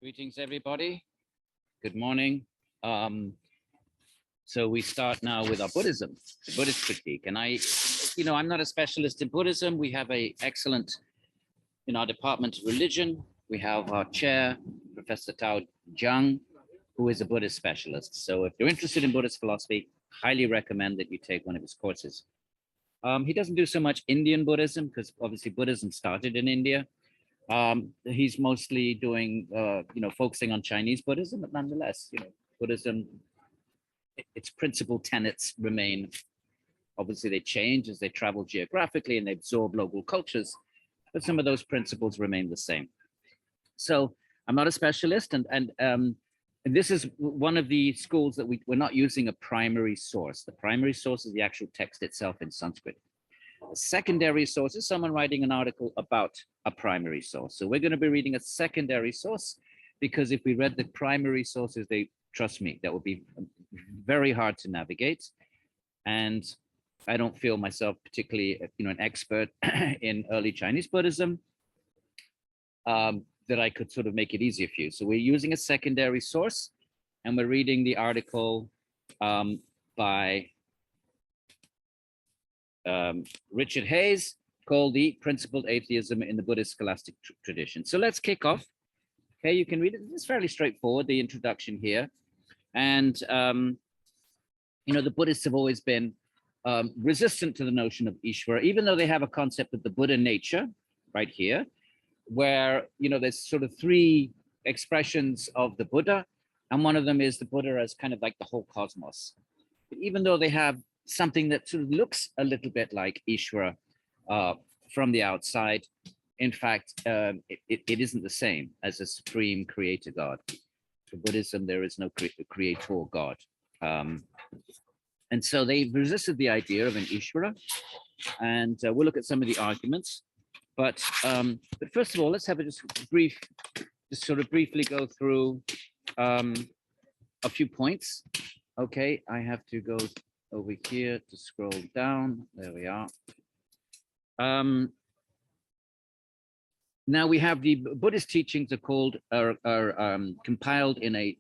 Greetings, everybody. Good morning. So we start now with our Buddhism, the Buddhist critique. And I'm not a specialist in Buddhism. We have an excellent, in our Department of Religion, we have our chair, Professor Tao Jiang, who is a Buddhist specialist. So if you're interested in Buddhist philosophy, highly recommend that you take one of his courses. He doesn't do so much Indian Buddhism because obviously Buddhism started in India. He's mostly doing, focusing on Chinese Buddhism, but nonetheless, Buddhism, its principal tenets remain. Obviously, they change as they travel geographically and they absorb local cultures, but some of those principles remain the same. So I'm not a specialist, and this is one of the schools that we're not using a primary source. The primary source is the actual text itself in Sanskrit. A secondary source is someone writing an article about a primary source. So we're going to be reading a secondary source, because if we read the primary sources, trust me, that would be very hard to navigate. And I don't feel myself particularly, an expert in early Chinese Buddhism, that I could sort of make it easier for you. So we're using a secondary source, and we're reading the article by Richard Hayes, called The Principled Atheism in the Buddhist Scholastic Tradition. So let's kick off. Okay, you can read it. It's fairly straightforward, the introduction here. And, the Buddhists have always been resistant to the notion of Ishvara, even though they have a concept of the Buddha nature right here, where, there's sort of three expressions of the Buddha. And one of them is the Buddha as kind of like the whole cosmos. But even though they have something that sort of looks a little bit like Ishvara from the outside, in fact, it isn't the same as a supreme creator God. For Buddhism, there is no creator God. And so they resisted the idea of an Ishvara, and we'll look at some of the arguments. But first of all, let's have a just sort of briefly go through a few points. Okay, I have to go over here to scroll down. There we are. Now we have the Buddhist teachings are compiled in a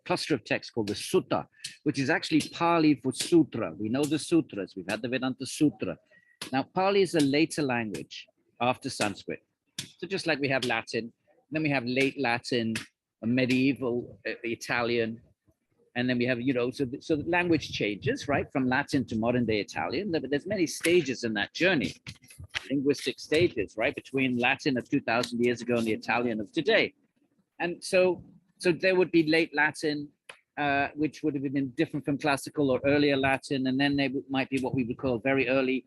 cluster of texts called the Sutta, which is actually Pali for Sutra. We know the sutras. We've had the Vedanta Sutra. Now, Pali is a later language after Sanskrit. So just like we have Latin, then we have late Latin, a medieval Italian, and then we have, so the language changes, right, from Latin to modern day Italian. But there's many stages in that journey, linguistic stages, right, between Latin of 2,000 years ago and the Italian of today. And so there would be late Latin, which would have been different from classical or earlier Latin, and then they might be what we would call very early,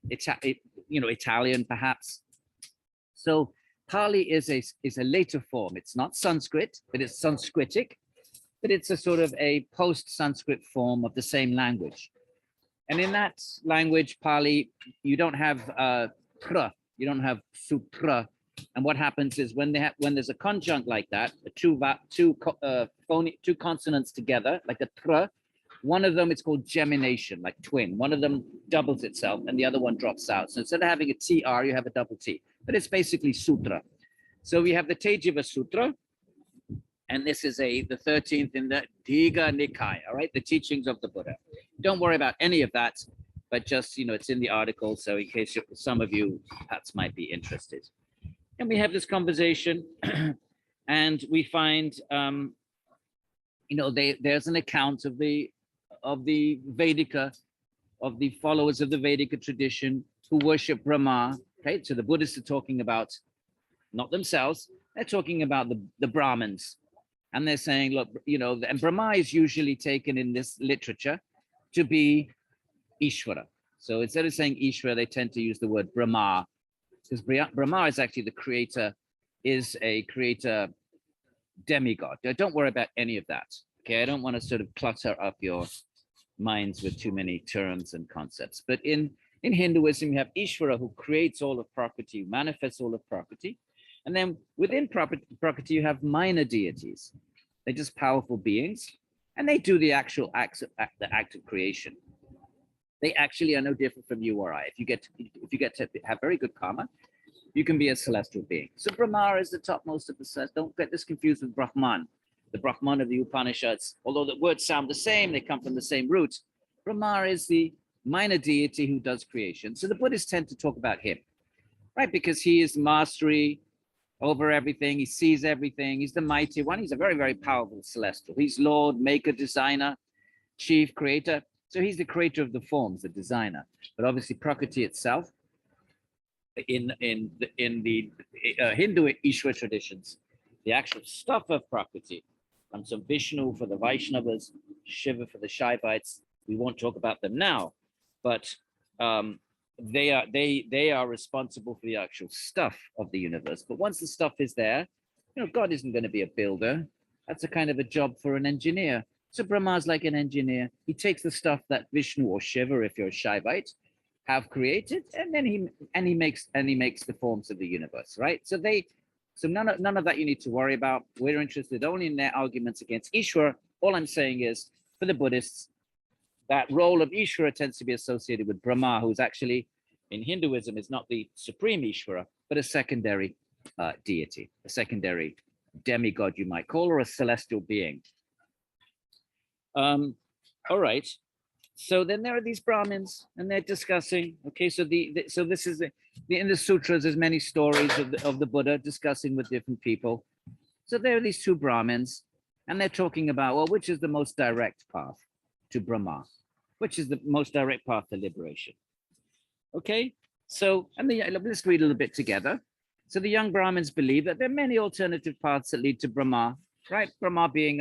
Italian, perhaps. So Pali is a later form. It's not Sanskrit, but it's Sanskritic. But it's a sort of a post-Sanskrit form of the same language. And in that language, Pali, you don't have tra, you don't have sutra. And what happens is when there's a conjunct like that, two consonants together, like a tra, one of them is called gemination, like twin. One of them doubles itself and the other one drops out. So instead of having a TR, you have a double T. But it's basically sutra. So we have the Tejiva Sutra. And this is the 13th in the Digha Nikaya, all right? The teachings of the Buddha. Don't worry about any of that, but just, it's in the article. So in case some of you perhaps might be interested. And we have this conversation and we find, there's an account of the Vedika, of the followers of the Vedika tradition who worship Brahma, okay? So the Buddhists are talking about, not themselves, they're talking about the Brahmins. And they're saying, look, and Brahma is usually taken in this literature to be Ishvara. So instead of saying Ishvara, they tend to use the word Brahma, because Brahma is actually the creator, is a creator demigod. Don't worry about any of that. Okay, I don't want to sort of clutter up your minds with too many terms and concepts. But in Hinduism, you have Ishvara, who creates all of Prakriti, manifests all of Prakriti. And then within Prakriti, you have minor deities. They're just powerful beings, and they do the actual act of creation. They actually are no different from you or I. If you get to have very good karma, you can be a celestial being. So Brahma is the topmost of the celestials. Don't get this confused with Brahman, the Brahman of the Upanishads. Although the words sound the same, they come from the same root. Brahma is the minor deity who does creation. So the Buddhists tend to talk about him, right? Because he is mastery over everything. He sees everything. He's the mighty one. He's a very, very powerful celestial. He's Lord, maker, designer, chief, creator. So he's the creator of the forms, the designer. But obviously Prakriti itself, in the Hindu Ishwar traditions, the actual stuff of Prakriti comes from Vishnu for the Vaishnavas, Shiva for the Shaivites. We won't talk about them now, but they are responsible for the actual stuff of the universe. But once the stuff is there, God isn't going to be a builder. That's a kind of a job for an engineer. So Brahma's like an engineer. He takes the stuff that Vishnu or Shiva, if you're a Shaivite, have created, and then he makes the forms of the universe, right? So none of that you need to worry about. We're interested only in their arguments against Ishwara. All I'm saying is, for the Buddhists, that role of Ishwara tends to be associated with Brahma, who's actually, in Hinduism, is not the supreme Ishwara, but a secondary deity, a secondary demigod, you might call, or a celestial being. All right. So then there are these Brahmins, and they're discussing. Okay, so so this is in the sutras. There's many stories of the Buddha discussing with different people. So there are these two Brahmins, and they're talking about, well, which is the most direct path to Brahma, which is the most direct path to liberation. Okay, so let's read a little bit together. So the young Brahmins believe that there are many alternative paths that lead to Brahma, right? Brahma being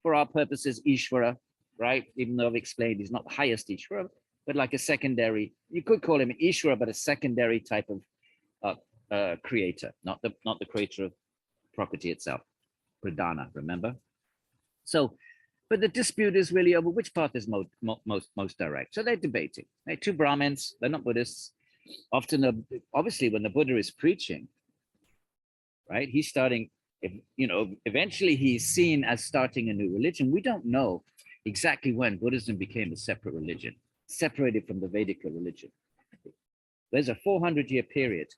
for our purposes, Ishvara, right? Even though I've explained he's not the highest Ishvara, but like a secondary, you could call him Ishvara, but a secondary type of creator, not the creator of Prakriti itself, Pradhana, remember? So, but the dispute is really over which path is most direct. So they're debating. They're two Brahmins, they're not Buddhists. Often, obviously, when the Buddha is preaching, right, he's starting, eventually he's seen as starting a new religion. We don't know exactly when Buddhism became a separate religion, separated from the Vedic religion. There's a 400-year period,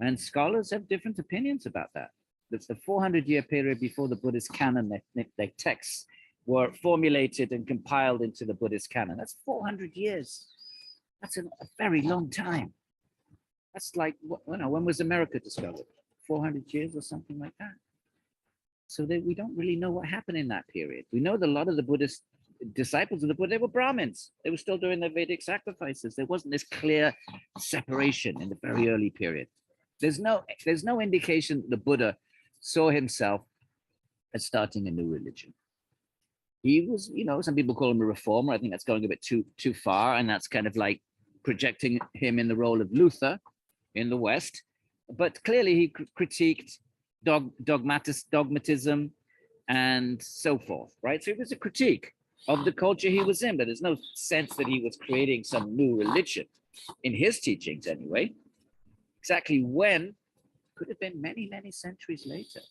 and scholars have different opinions about that. It's the 400-year period before the Buddhist canon, their texts were formulated and compiled into the Buddhist canon. That's 400 years. That's a very long time. That's like, when was America discovered? 400 years or something like that. So we don't really know what happened in that period. We know that a lot of the Buddhist disciples of the Buddha, they were Brahmins. They were still doing their Vedic sacrifices. There wasn't this clear separation in the very early period. There's no indication that the Buddha saw himself as starting a new religion. He was, some people call him a reformer. I think that's going a bit too far, and that's kind of like projecting him in the role of Luther in the West. But clearly he critiqued dogmatism and so forth, right? So it was a critique of the culture he was in, but there's no sense that he was creating some new religion in his teachings anyway. Exactly when could have been many, many centuries later.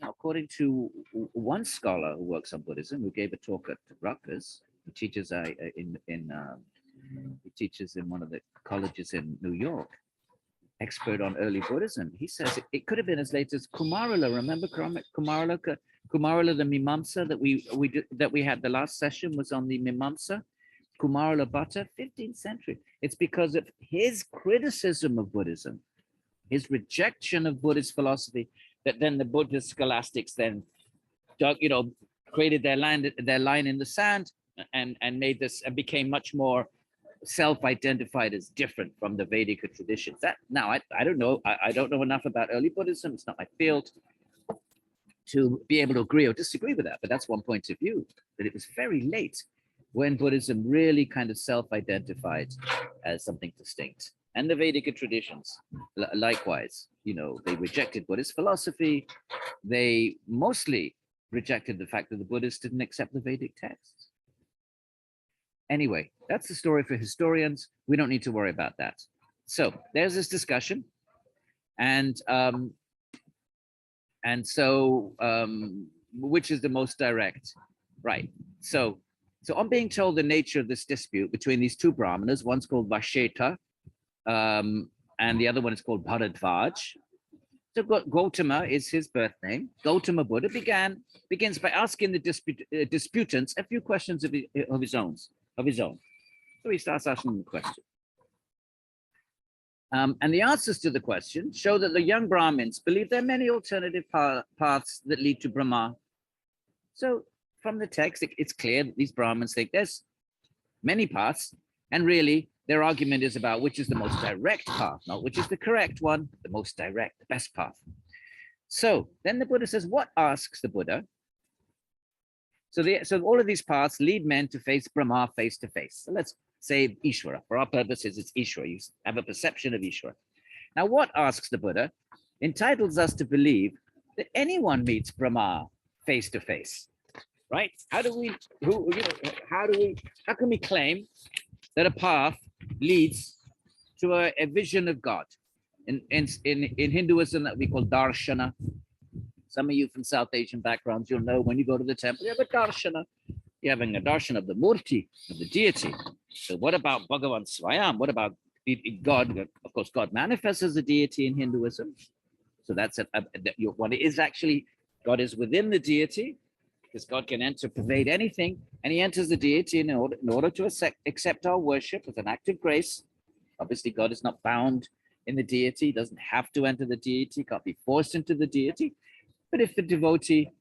Now, according to one scholar who works on Buddhism, who gave a talk at Rutgers, who teaches he teaches in one of the colleges in New York, expert on early Buddhism. He says it could have been as late as Kumarila. Remember Kumarila the Mimamsa that we had the last session was on the Mimamsa. Kumarila Bhatta, 15th century. It's because of his criticism of Buddhism, his rejection of Buddhist philosophy, that then the Buddhist scholastics then, created their line in the sand and made this and became much more self-identified as different from the Vedic traditions. That now I don't know. I don't know enough about early Buddhism. It's not my field to be able to agree or disagree with that. But that's one point of view, that it was very late when Buddhism really kind of self-identified as something distinct. And the Vedic traditions, likewise, they rejected Buddhist philosophy. They mostly rejected the fact that the Buddhists didn't accept the Vedic texts. Anyway, that's the story for historians. We don't need to worry about that. So there's this discussion, and so which is the most direct, right? So on being told the nature of this dispute between these two brahmanas, one's called Vasheta, and the other one is called Bharadvaj. So Gautama is his birth name. Gautama Buddha begins by asking the disputants a few questions of his own. So he starts asking them a question. And the answers to the question show that the young Brahmins believe there are many alternative paths that lead to Brahma. So from the text, it's clear that these Brahmins think there's many paths, and really their argument is about which is the most direct path, not which is the correct one, the most direct, the best path. So then the Buddha says, what asks the Buddha? So all of these paths lead men to face Brahma face to face. So let's say Ishvara. For our purposes, it's Ishvara. You have a perception of Ishvara. Now, what asks the Buddha entitles us to believe that anyone meets Brahma face to face, right? How can we claim that a path leads to a vision of God? In Hinduism, that we call darshana. Some of you from South Asian backgrounds, you'll know when you go to the temple, you have a darshana. You're having a darshan of the murti, of the deity. So what about Bhagavan Swayam? What about God? Of course, God manifests as a deity in Hinduism. So that's what it is actually. God is within the deity, because God can enter, pervade anything, and he enters the deity in order to accept our worship as an act of grace. Obviously, God is not bound in the deity, doesn't have to enter the deity, can't be forced into the deity. But if the devotee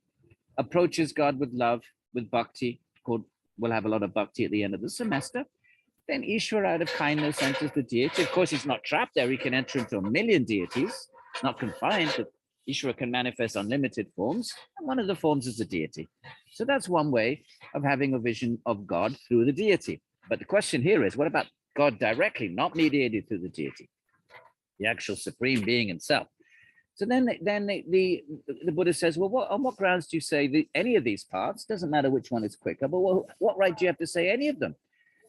approaches God with love, with bhakti, we'll have a lot of bhakti at the end of the semester, then Ishvara, out of kindness, enters the deity. Of course, he's not trapped there. He can enter into a million deities, not confined, but Ishvara can manifest unlimited forms, and one of the forms is the deity. So that's one way of having a vision of God through the deity. But the question here is, what about God directly, not mediated through the deity, the actual supreme being himself? So then the Buddha says, well, on what grounds do you say that any of these paths, doesn't matter which one is quicker, but what right do you have to say any of them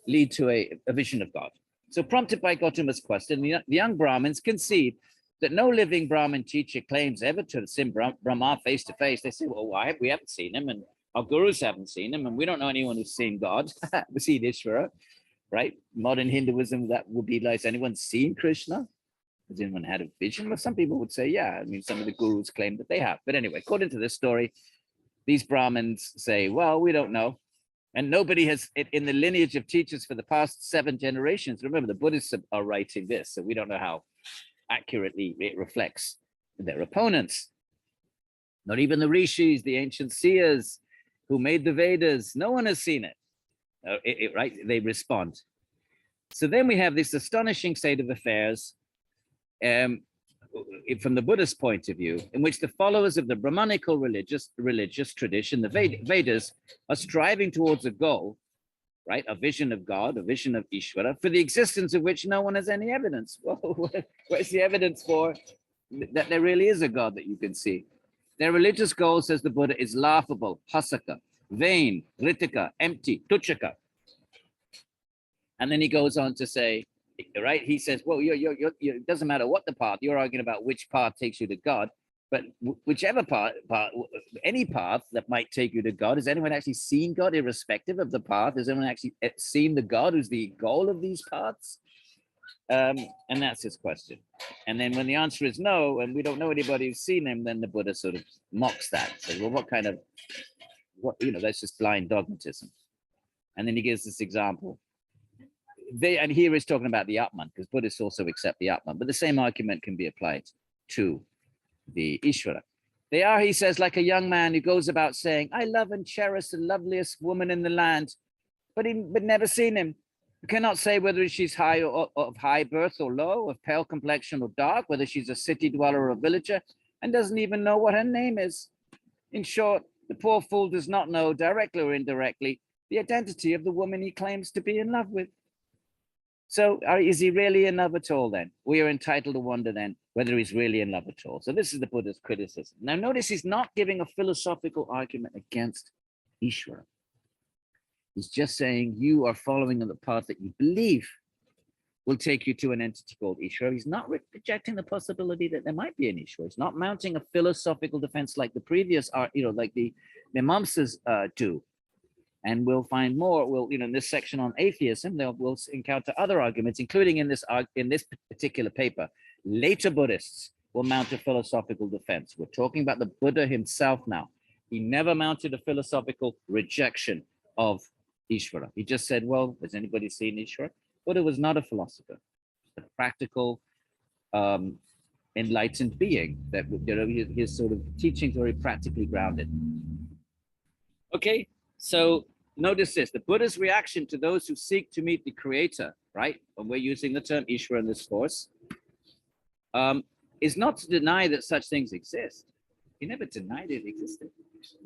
lead to a vision of God? So prompted by Gautama's question, the young Brahmins concede that no living Brahmin teacher claims ever to have seen Brahma face to face. They say, well, why? We haven't seen him, and our gurus haven't seen him, and we don't know anyone who's seen God. We see Ishvara, right? Modern Hinduism, that would be like, has anyone seen Krishna? Has anyone had a vision? Well, some people would say, yeah. I mean, some of the gurus claim that they have. But anyway, according to this story, these Brahmins say, well, we don't know. And nobody has, in the lineage of teachers for the past 7 generations, remember, the Buddhists are writing this, so we don't know how accurately it reflects their opponents. Not even the rishis, the ancient seers who made the Vedas, no one has seen it. Right? They respond. So then we have this astonishing state of affairs from the Buddhist point of view, in which the followers of the Brahmanical religious tradition, the Vedas, are striving towards a goal, right? A vision of God, a vision of Ishvara, for the existence of which no one has any evidence. Well, where's the evidence for that there really is a God that you can see? Their religious goal, says the Buddha, is laughable, hasaka, vain, ritika, empty, tuchaka. And then he goes on to say, right? He says, well, it doesn't matter what the path, you're arguing about which path takes you to God, but whichever path, any path that might take you to God, has anyone actually seen God irrespective of the path? Has anyone actually seen the God who's the goal of these paths? And that's his question. And then when the answer is no, and we don't know anybody who's seen him, then the Buddha sort of mocks that. Says, well, that's just blind dogmatism. And then he gives this example. And here he's talking about the Atman, because Buddhists also accept the Atman, but the same argument can be applied to the Ishvara. They are, he says, like a young man who goes about saying, I love and cherish the loveliest woman in the land, but never seen him. You cannot say whether she's high or of high birth or low, of pale complexion or dark, whether she's a city dweller or a villager, and doesn't even know what her name is. In short, the poor fool does not know, directly or indirectly, the identity of the woman he claims to be in love with. So is he really in love at all then? We are entitled to wonder then whether he's really in love at all. So this is the Buddha's criticism. Now notice he's not giving a philosophical argument against Ishvara. He's just saying you are following on the path that you believe will take you to an entity called Ishvara. He's not rejecting the possibility that there might be an Ishvara. He's not mounting a philosophical defense like the previous, like the Mimamsas do. And we'll find more. We'll, in this section on atheism, we'll encounter other arguments, including in this particular paper. Later Buddhists will mount a philosophical defense. We're talking about the Buddha himself now. He never mounted a philosophical rejection of Ishvara. He just said, well, has anybody seen Ishvara? Buddha was not a philosopher, a practical, enlightened being. That his sort of teachings are very practically grounded. Okay, so notice this: the Buddha's reaction to those who seek to meet the Creator, right? And we're using the term Ishvara in this course, is not to deny that such things exist. He never denied it existed.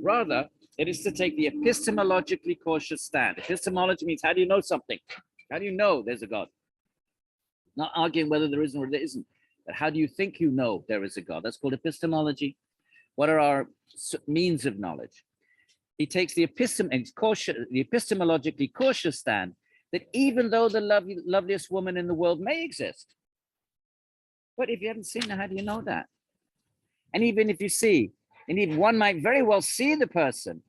Rather, it is to take the epistemologically cautious stand. Epistemology means, how do you know something? How do you know there's a God? Not arguing whether there is or there isn't, but how do you think you know there is a God? That's called epistemology. What are our means of knowledge? He takes the epistemologically cautious stand that even though the loveliest woman in the world may exist, but if you haven't seen her, how do you know that? And even if you see, and even one might very well see the person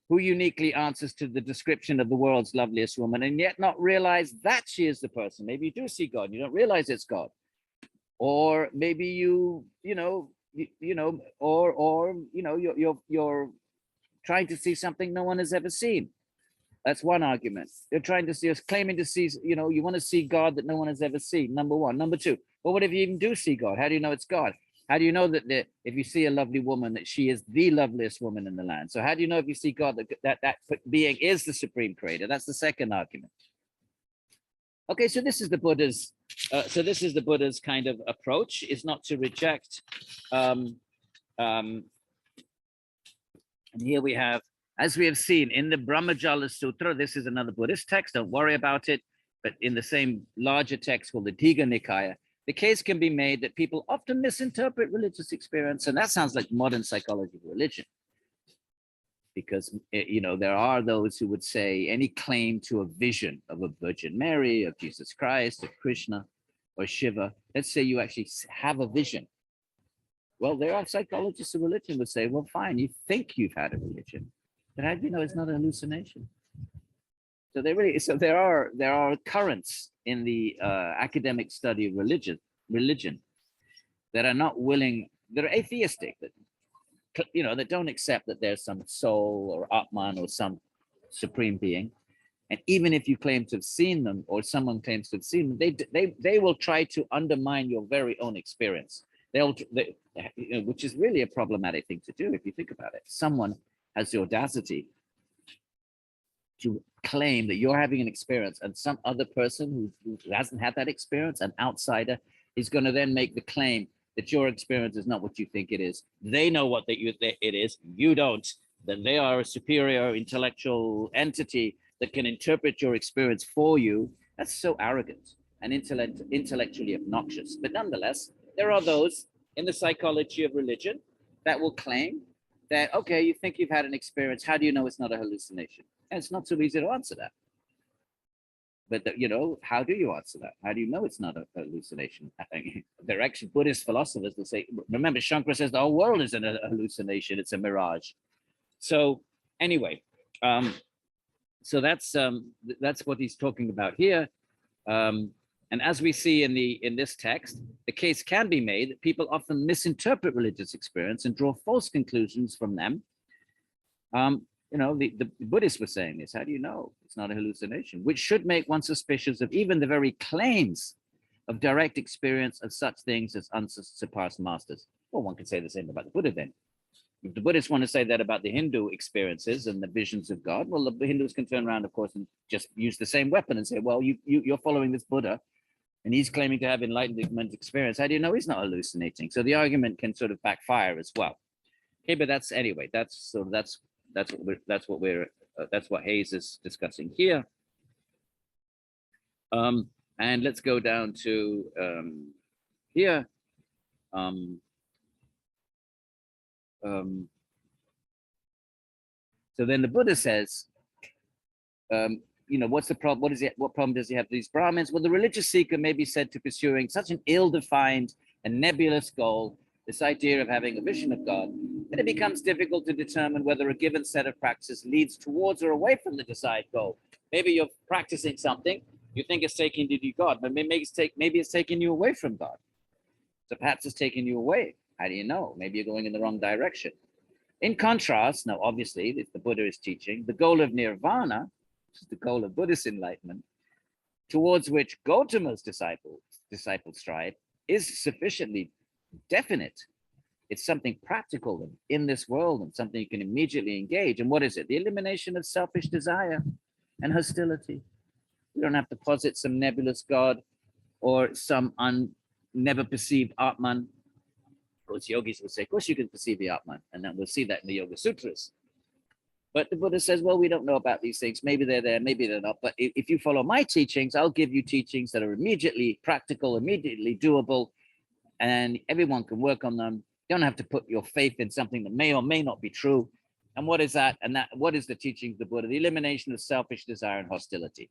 who uniquely answers to the description of the world's loveliest woman, and yet not realize that she is the person. Maybe you do see God, and you don't realize it's God. Or maybe you're trying to see something no one has ever seen. That's one argument. You're trying to see, claiming to see, you want to see God that no one has ever seen. Number one. Number two, well, what if you even do see God? How do you know it's God? How do you know that if you see a lovely woman, that she is the loveliest woman in the land? So how do you know if you see God that being is the supreme creator? That's the second argument. Okay, so this is the Buddha's. Kind of approach, is not to reject. And here we have, as we have seen in the Brahmajala Sutra. This is another Buddhist text. Don't worry about it. But in the same larger text called the Digha Nikaya, the case can be made that people often misinterpret religious experience, and that sounds like modern psychology of religion, because there are those who would say any claim to a vision of a Virgin Mary, of Jesus Christ, of Krishna, or Shiva. Let's say you actually have a vision. Well, there are psychologists of religion who say, well, fine, you think you've had a religion, but how do you know it's not a hallucination? So there are currents in the academic study of religion that are not willing, that are atheistic, that don't accept that there's some soul or Atman or some supreme being. And even if you claim to have seen them, or someone claims to have seen them, they will try to undermine your very own experience. Which is really a problematic thing to do if you think about it. Someone has the audacity to claim that you're having an experience, and some other person who hasn't had that experience, an outsider, is going to then make the claim that your experience is not what you think it is. They know what it is, you don't. That they are a superior intellectual entity that can interpret your experience for you. That's so arrogant and intellectually obnoxious. But nonetheless, there are those in the psychology of religion that will claim that, okay, you think you've had an experience, how do you know it's not a hallucination? And it's not so easy to answer that. But how do you answer that? How do you know it's not a hallucination? They're actually Buddhist philosophers that say, remember, Shankara says the whole world is a hallucination, it's a mirage. So anyway, so that's what he's talking about here. And as we see in this text, the case can be made that people often misinterpret religious experience and draw false conclusions from them. The Buddhists were saying this. How do you know it's not a hallucination? Which should make one suspicious of even the very claims of direct experience of such things as unsurpassed masters. Well, one could say the same about the Buddha then. If the Buddhists want to say that about the Hindu experiences and the visions of God, well, the Hindus can turn around, of course, and just use the same weapon and say, well, you're following this Buddha, and he's claiming to have enlightenment experience. How do you know he's not hallucinating? So the argument can sort of backfire as well. Okay, but that's what Hayes is discussing here. And let's go down to here. So then the Buddha says, what's the problem? What problem does he have with these Brahmins? Well, the religious seeker may be said to pursuing such an ill-defined and nebulous goal, this idea of having a vision of God, then it becomes difficult to determine whether a given set of practices leads towards or away from the desired goal. Maybe you're practicing something, you think it's taking you to God, but maybe it's taking you away from God. So perhaps it's taking you away. How do you know? Maybe you're going in the wrong direction. In contrast, now obviously, if the Buddha is teaching, the goal of nirvana, which is the goal of Buddhist enlightenment, towards which Gautama's disciples strive, is sufficiently definite. It's something practical and in this world and something you can immediately engage. And what is it? The elimination of selfish desire and hostility. We don't have to posit some nebulous God or some never perceived Atman. Of course, yogis will say, of course you can perceive the Atman, and then we'll see that in the Yoga Sutras. But the Buddha says, well, we don't know about these things. Maybe they're there, maybe they're not. But if you follow my teachings, I'll give you teachings that are immediately practical, immediately doable, and everyone can work on them. You don't have to put your faith in something that may or may not be true. And what is that? And what is the teaching of the Buddha? The elimination of selfish desire and hostility.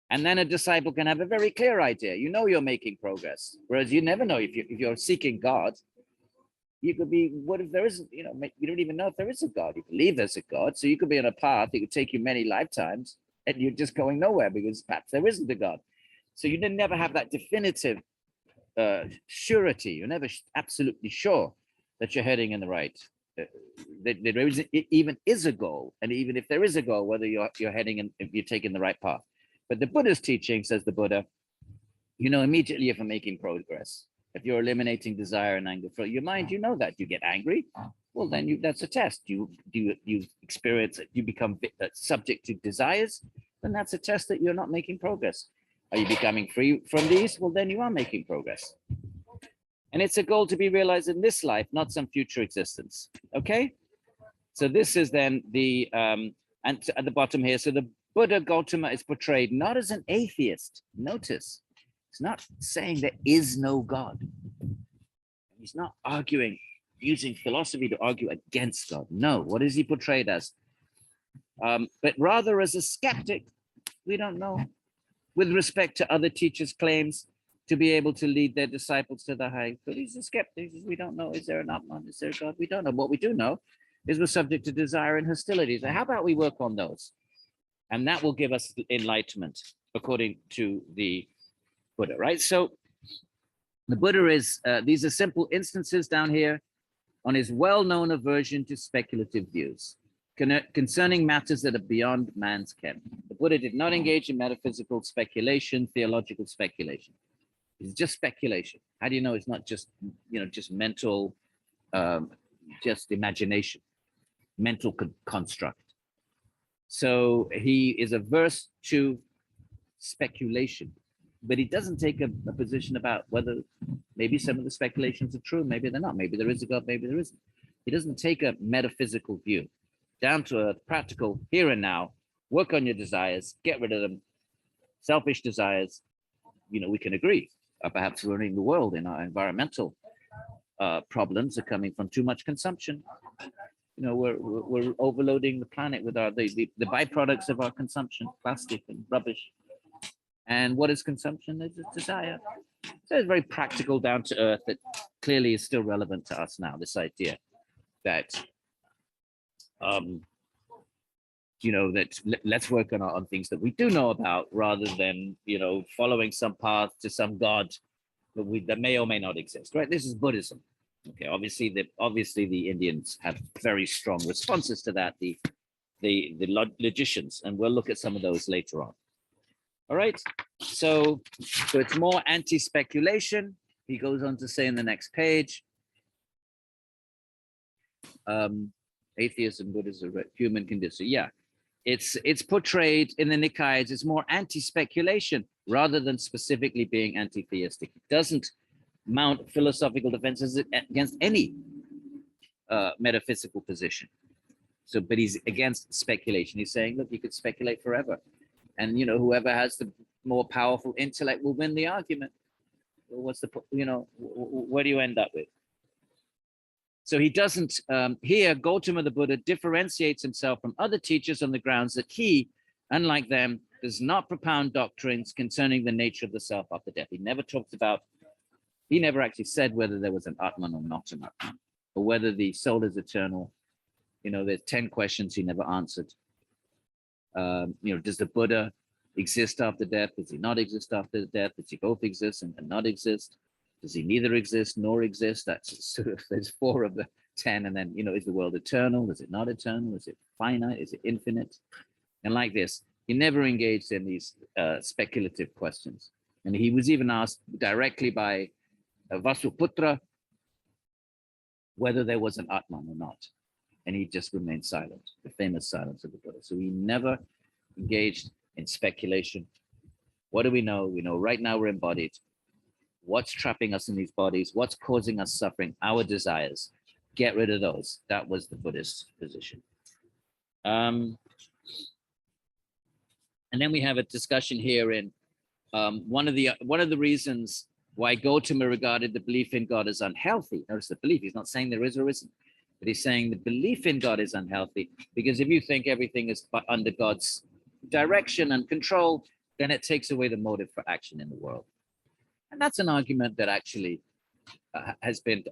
And then a disciple can have a very clear idea. You know you're making progress. Whereas you never know if you're seeking God. You could be, what if there isn't, you don't even know if there is a God. You believe there's a God. So you could be on a path, it could take you many lifetimes and you're just going nowhere because perhaps there isn't a God. So you never have that definitive surety. You're never absolutely sure that you're heading in the right, that there even is a goal. And even if there is a goal, whether you're heading in, if you're taking the right path. But the Buddha's teaching, says the Buddha, you know immediately if you're making progress. If you're eliminating desire and anger from your mind, you know that. You get angry, well, then that's a test. You experience it, you become subject to desires, then that's a test that you're not making progress. Are you becoming free from these? Well, then you are making progress. And it's a goal to be realized in this life, not some future existence. Okay? So this is then the, and at the bottom here, so the Buddha Gautama is portrayed not as an atheist. Notice, it's not saying there is no God. He's not arguing, using philosophy to argue against God. No, what is he portrayed as? But rather as a skeptic, we don't know, with respect to other teachers' claims to be able to lead their disciples to the high. But he's a skeptic. We don't know, is there an Atman? Is there a God? We don't know. What we do know is we're subject to desire and hostility. So how about we work on those? And that will give us enlightenment, according to the Buddha, right? So the Buddha is, these are simple instances down here on his well-known aversion to speculative views concerning matters that are beyond man's ken. The Buddha did not engage in metaphysical speculation, theological speculation. It's just speculation. How do you know it's not just, just mental, just imagination, mental construct? So he is averse to speculation, but he doesn't take a position about whether maybe some of the speculations are true, maybe they're not, maybe there is a God, maybe there isn't. He doesn't take a metaphysical view, down to earth, practical, here and now, work on your desires, get rid of them, selfish desires. We can agree, perhaps ruining the world in our environmental problems are coming from too much consumption. We're overloading the planet with the byproducts of our consumption, plastic and rubbish. And what is consumption? It's desire. So it's very practical, down to earth, that clearly is still relevant to us now, this idea that, let's work on things that we do know about, rather than, following some path to some God that may or may not exist, right? This is Buddhism. Okay, obviously the Indians have very strong responses to that, the logicians, and we'll look at some of those later on. All right, so it's more anti-speculation. He goes on to say in the next page, atheism, Buddhism, human condition. Yeah, it's portrayed in the Nikayas. It's more anti-speculation rather than specifically being anti-theistic. It doesn't mount philosophical defenses against any metaphysical position. So, but he's against speculation. He's saying, look, you could speculate forever. And, whoever has the more powerful intellect will win the argument. What's the, where do you end up with? So he doesn't, here, Gautama the Buddha differentiates himself from other teachers on the grounds that he, unlike them, does not propound doctrines concerning the nature of the self after death. He never talked about, he never actually said whether there was an Atman or not an Atman. or whether the soul is eternal. You know, there's 10 questions he never answered. You know, does the Buddha exist after death? Does he not exist after death? Does he both exist and not exist? Does he neither exist nor exist? That's sort of, there's 4 of the 10. And then, you know, is the world eternal? Is it not eternal? Is it finite? Is it infinite? And like this, he never engaged in these speculative questions. And he was even asked directly by Vasuputra whether there was an Atman or not. And he just remained silent, the famous silence of the Buddha. So he never engaged in speculation. What do we know? We know right now we're embodied. What's trapping us in these bodies? What's causing us suffering? Our desires. Get rid of those. That was the Buddhist position. And then we have a discussion here in one of the reasons why Gautama regarded the belief in God as unhealthy. Notice the belief. He's not saying there is or isn't, but he's saying the belief in God is unhealthy, because if you think everything is under God's direction and control, then it takes away the motive for action in the world. And that's an argument that actually has been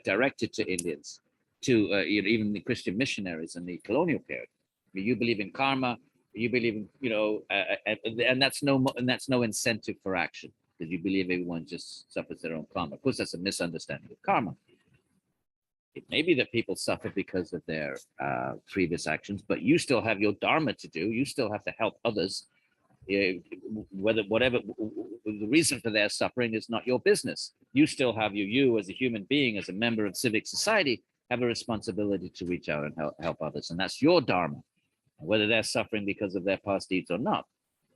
directed to Indians, to you know, even the Christian missionaries in the colonial period. I mean, you believe in karma, you believe in, you know, and that's no incentive for action, because you believe everyone just suffers their own karma. Of course, that's a misunderstanding of karma. It may be that people suffer because of their previous actions, but you still have your dharma to do. You still have to help others. Whatever the reason for their suffering is not your business. You still have you as a human being, as a member of civic society, have a responsibility to reach out and help others, and that's your dharma. Whether they're suffering because of their past deeds or not,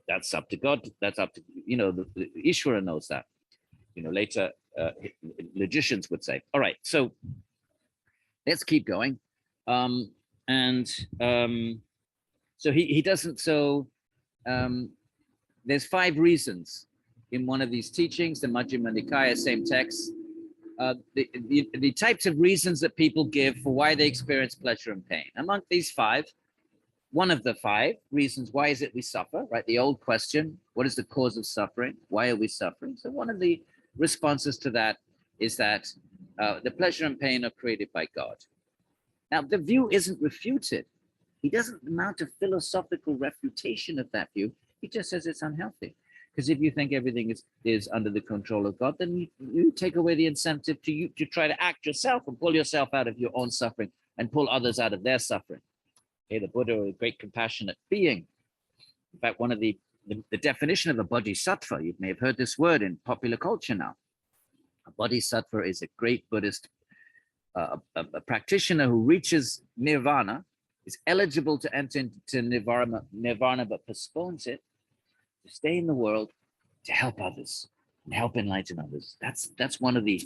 that's up to God. That's up to, you know, the Ishvara knows that. You know, later logicians would say. All right, so let's keep going. So he doesn't. So there's 5 reasons in one of these teachings, the Majjhima Nikaya, same text. The types of reasons that people give for why they experience pleasure and pain. Among these 5, one of the 5 reasons, why is it we suffer, right? The old question, what is the cause of suffering? Why are we suffering? So one of the responses to that is that the pleasure and pain are created by God. Now, the view isn't refuted. He doesn't mount a philosophical refutation of that view. He just says it's unhealthy. Because if you think everything is under the control of God, then you take away the incentive to try to act yourself and pull yourself out of your own suffering and pull others out of their suffering. Okay, the Buddha, a great compassionate being. In fact, one of the definition of a bodhisattva, you may have heard this word in popular culture now. A bodhisattva is a great Buddhist a practitioner who reaches nirvana, is eligible to enter into nirvana, but postpones it to stay in the world, to help others and help enlighten others. That's one of the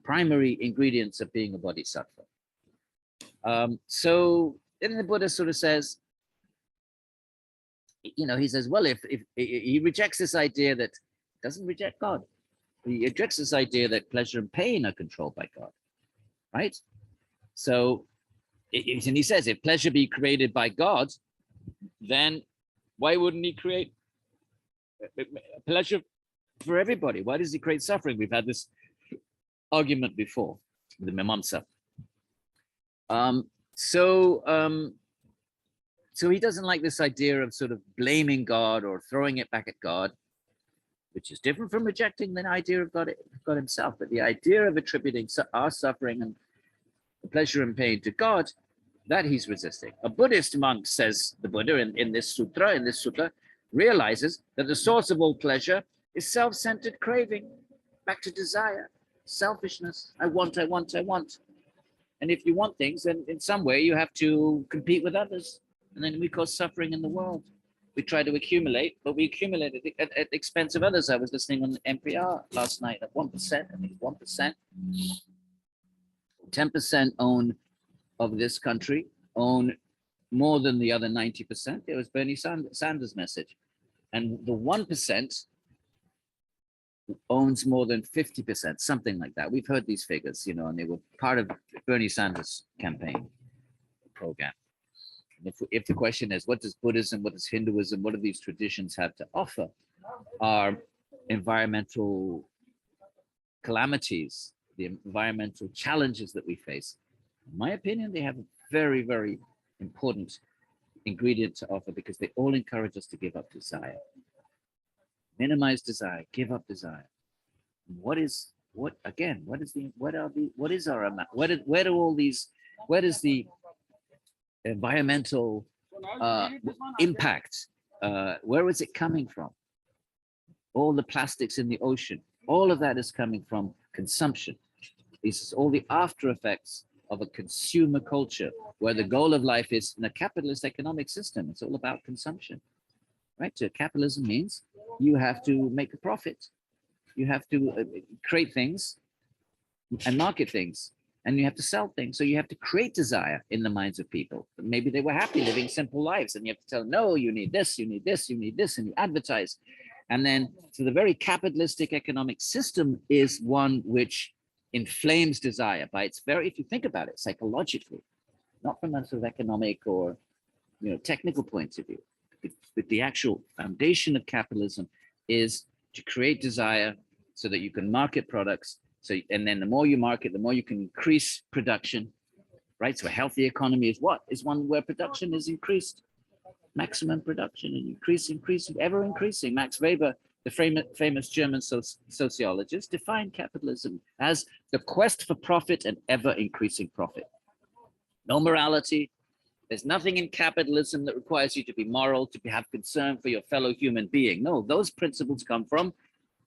primary ingredients of being a bodhisattva. So then the Buddha sort of says, you know, he says, well, if he rejects this idea that doesn't reject God, he rejects this idea that pleasure and pain are controlled by God, right? So, and he says, if pleasure be created by God, then why wouldn't he create pleasure for everybody? Why does he create suffering? We've had this argument before, the Mimamsa. So he doesn't like this idea of sort of blaming God or throwing it back at God, which is different from rejecting the idea of God himself. But the idea of attributing our suffering and pleasure and pain to God, that he's resisting. A Buddhist monk, says the Buddha in this sutta, realizes that the source of all pleasure is self-centered craving, back to desire, selfishness. I want. And if you want things, then in some way you have to compete with others. And then we cause suffering in the world. We try to accumulate, but we accumulate at the expense of others. I was listening on NPR last night at 1%, I think 1%. 10% of this country own more than the other 90%. It was Bernie Sanders' message. And the 1% owns more than 50%, something like that. We've heard these figures, you know, and they were part of Bernie Sanders' campaign program. And if the question is, what does Buddhism, what does Hinduism, what do these traditions have to offer? Are environmental calamities, the environmental challenges that we face. In my opinion, they have a very, very important ingredient to offer because they all encourage us to give up desire. Minimize desire, give up desire. What is what again? What is the what are the what is our amount? Where do all these where does the environmental impact where is it coming from? All the plastics in the ocean, all of that is coming from consumption. This is all the after effects of a consumer culture where the goal of life is in a capitalist economic system. It's all about consumption, right? So capitalism means you have to make a profit. You have to create things and market things, and you have to sell things. So you have to create desire in the minds of people. Maybe they were happy living simple lives, and you have to tell them, no, you need this, you need this, you need this, and you advertise. And then, so the very capitalistic economic system is one which inflames desire by its very, if you think about it psychologically, not from a sort of economic or technical point of view, but the actual foundation of capitalism is to create desire so that you can market products. So, and then the more you market, the more you can increase production, right? So a healthy economy is what? Is one where production is increased, maximum production and increasing, ever increasing. Max Weber, the famous German sociologist, defined capitalism as the quest for profit and ever increasing profit. No morality. There's nothing in capitalism that requires you to be moral, to have concern for your fellow human being. No, those principles come from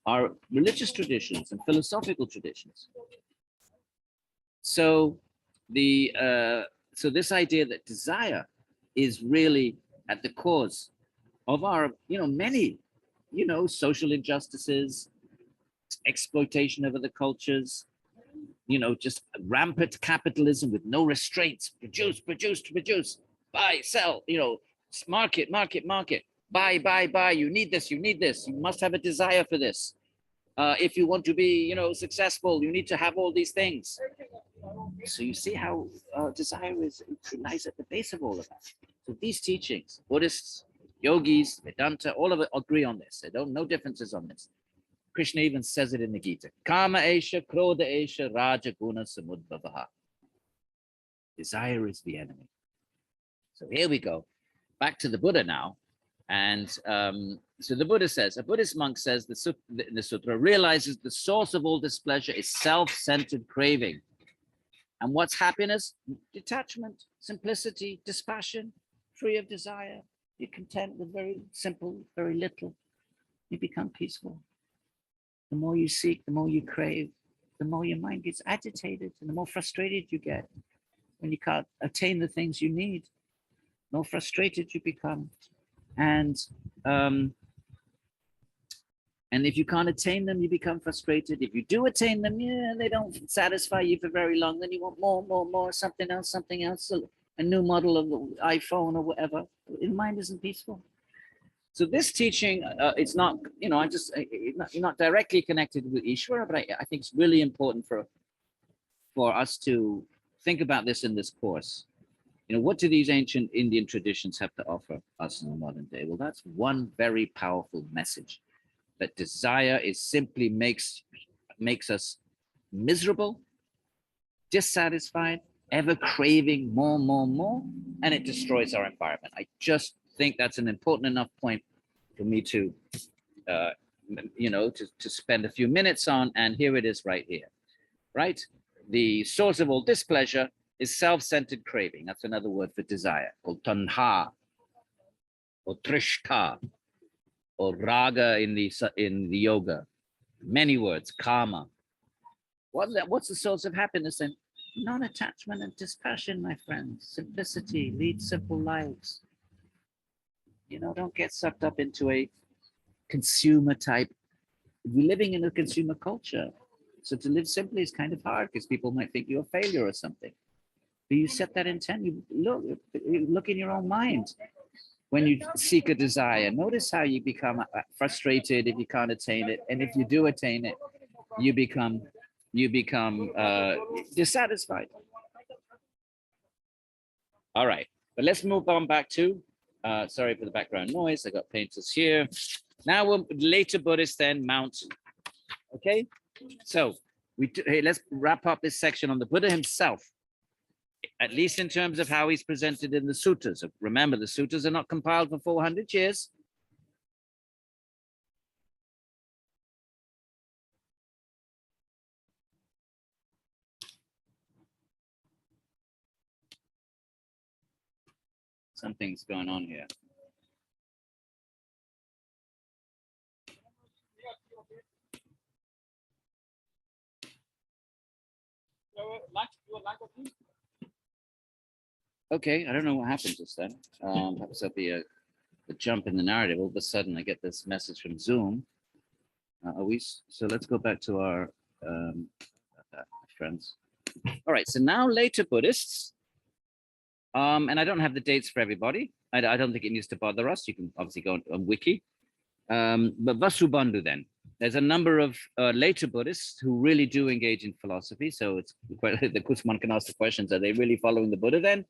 our religious traditions and philosophical traditions. So so this idea that desire is really at the cause of our, many, social injustices, exploitation of other cultures, just rampant capitalism with no restraints, produce, buy, sell, market, buy, you need this, you must have a desire for this. If you want to be, successful, you need to have all these things. So you see how desire lies at the base of all of that. So these teachings, Buddhists, yogis, Vedanta, all of it agree on this. They don't, no differences on this. Krishna even says it in the Gita. Kama esha, krodha esha, raja guna samudbhavaha. Desire is the enemy. So here we go. Back to the Buddha now. And so the Buddha says, a Buddhist monk says, the sutra realizes the source of all displeasure is self-centered craving. And what's happiness? Detachment, simplicity, dispassion, free of desire. You're content with very simple, very little. You become peaceful. The more you seek, the more you crave, the more your mind gets agitated and the more frustrated you get when you can't attain the things you need. The more frustrated you become. And if you can't attain them, you become frustrated. If you do attain them, they don't satisfy you for very long. Then you want more, something else, a new model of the iPhone or whatever. Your mind isn't peaceful. So this teaching, it's not, not directly connected with Ishvara, but I think it's really important for us to think about this in this course. What do these ancient Indian traditions have to offer us in the modern day? Well, that's one very powerful message, that desire is simply makes us miserable, dissatisfied, ever craving more, and it destroys our environment. I just think that's an important enough point for me to, to spend a few minutes on, and here it is right here, right? The source of all displeasure is self-centered craving. That's another word for desire, called tanha, or trishta, or raga in the yoga. Many words, karma. What's the source of happiness? And non-attachment and dispassion, my friends. Simplicity, lead simple lives. Don't get sucked up into a consumer type. We're living in a consumer culture. So to live simply is kind of hard because people might think you're a failure or something. But you set that intent, you look in your own mind. When you seek a desire, notice how you become frustrated if you can't attain it. And if you do attain it, you become dissatisfied. All right, but let's move on back to, sorry for the background noise. I got painters here. Now later Buddhists then mount, okay? So let's wrap up this section on the Buddha himself. at least in terms of how he's presented in the suttas. Remember, the suttas are not compiled for 400 years. Something's going on here. Okay, I don't know what happened just then. Perhaps there'll be a jump in the narrative. All of a sudden, I get this message from Zoom. So let's go back to our friends. All right, so now later Buddhists, and I don't have the dates for everybody. I don't think it needs to bother us. You can obviously go on Wiki. But Vasubandhu then. There's a number of later Buddhists who really do engage in philosophy. So it's quite, of course, one can ask the questions, are they really following the Buddha then?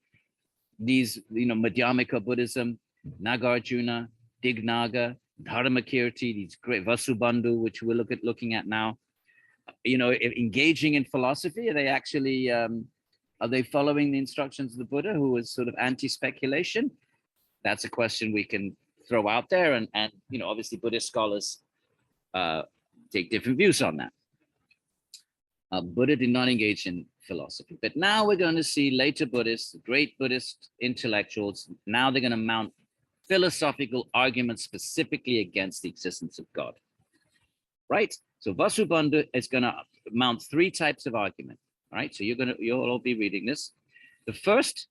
These, Madhyamika Buddhism, Nagarjuna, Dignaga, Dharmakirti, these great Vasubandhu, which we're looking at now, engaging in philosophy, are they actually, are they following the instructions of the Buddha, who was sort of anti-speculation? That's a question we can throw out there. And obviously Buddhist scholars take different views on that. Buddha did not engage in philosophy, but now we're going to see later Buddhists, great Buddhist intellectuals. Now they're going to mount philosophical arguments specifically against the existence of God, right? So Vasubandhu is going to mount three types of argument, right? So you'll all be reading this. The first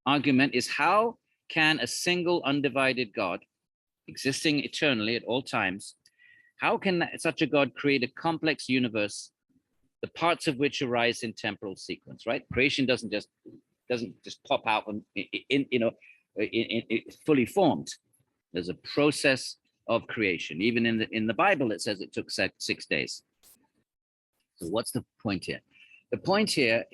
argument is, how can a single undivided God existing eternally at all times, how can such a God create a complex universe, the parts of which arise in temporal sequence, right? Creation doesn't just pop out it's fully formed. There's a process of creation. Even in the Bible, it says it took 6 days. So what's the point here? The point here,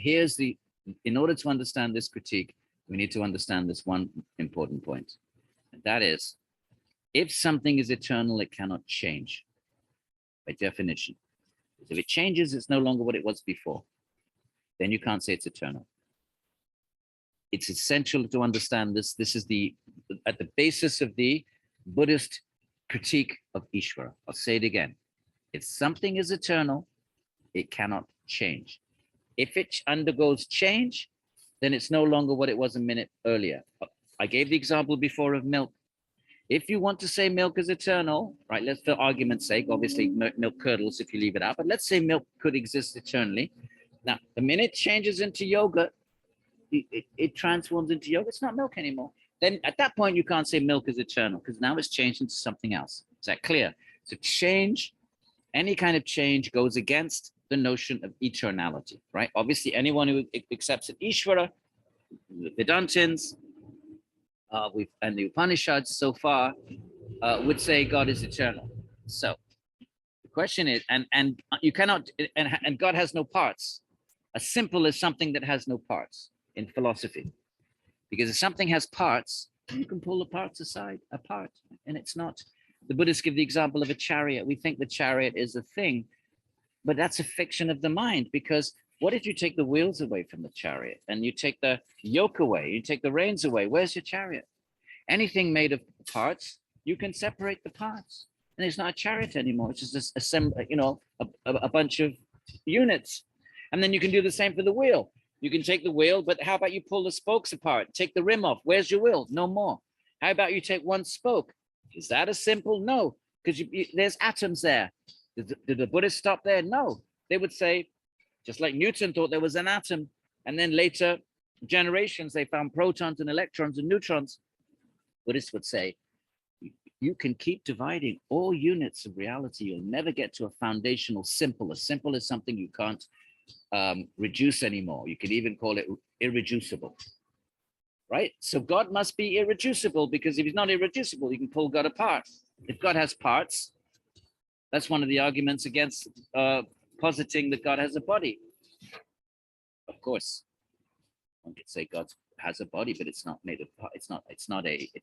in order to understand this critique, we need to understand this one important point. And that is, if something is eternal, it cannot change by definition. If it changes, it's no longer what it was before. Then you can't say it's eternal. It's essential to understand this. This is at the basis of the Buddhist critique of Ishvara. I'll say it again. If something is eternal, it cannot change. If it undergoes change, then it's no longer what it was a minute earlier. I gave the example before of milk. If you want to say milk is eternal, right, let's, for argument's sake, obviously milk curdles if you leave it out, but let's say milk could exist eternally. Now, the minute it changes into yogurt, it transforms into yogurt, it's not milk anymore. Then at that point, you can't say milk is eternal because now it's changed into something else. Is that clear? So change, any kind of change goes against the notion of eternality, right? Obviously, anyone who accepts it, Ishvara, the Vedantins, and the Upanishads so far would say God is eternal. So the question is, and you cannot, and God has no parts. A simple is something that has no parts in philosophy, because if something has parts, you can pull the parts apart, and it's not. The Buddhists give the example of a chariot. We think the chariot is a thing, but that's a fiction of the mind, because what if you take the wheels away from the chariot and you take the yoke away, you take the reins away? Where's your chariot? Anything made of parts, you can separate the parts, and it's not a chariot anymore. It's just a bunch of units. And then you can do the same for the wheel. You can take the wheel, but how about you pull the spokes apart, take the rim off? Where's your wheel? No more. How about you take one spoke? Is that a simple? No, because there's atoms there. Did the Buddhists stop there? No. They would say, just like Newton thought there was an atom, and then later generations, they found protons and electrons and neutrons. Buddhists would say, you can keep dividing all units of reality. You'll never get to a foundational simple. A simple is something you can't reduce anymore. You can even call it irreducible, right? So God must be irreducible, because if he's not irreducible, you can pull God apart. If God has parts, that's one of the arguments against positing that God has a body. Of course, one could say God has a body, but it's not made of, it's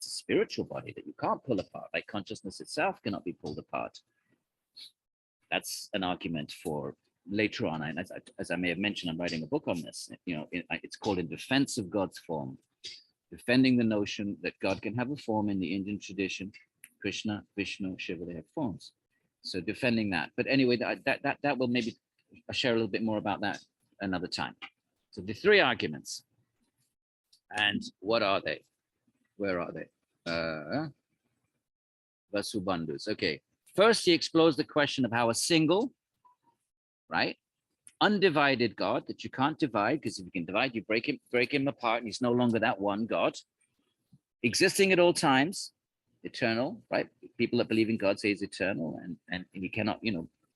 a spiritual body that you can't pull apart, like consciousness itself cannot be pulled apart. That's an argument for later on, and as I may have mentioned, I'm writing a book on this. It's called In Defense of God's Form, defending the notion that God can have a form in the Indian tradition. Krishna, Vishnu, Shiva, they have forms. So defending that. But anyway, that will maybe I'll share a little bit more about that another time. So the three arguments. And what are they? Where are they? Vasubandhus. Okay. First, he explores the question of how a single, right, undivided God that you can't divide, because if you can divide, you break him apart, and he's no longer that one God, existing at all times, eternal, right? People that believe in God say he's eternal, and you cannot,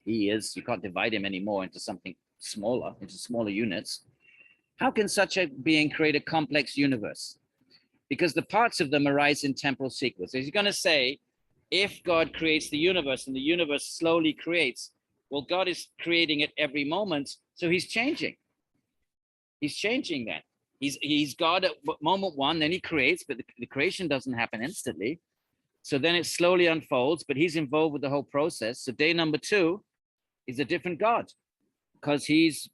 he is, you can't divide him anymore into something smaller, into smaller units. How can such a being create a complex universe? Because the parts of them arise in temporal sequence. So he's going to say, if God creates the universe and the universe slowly creates, well, God is creating it every moment, so he's changing. He's changing that. He's God at moment one, then he creates, but the creation doesn't happen instantly. So then it slowly unfolds, but he's involved with the whole process. So day number 2 is a different God, because he's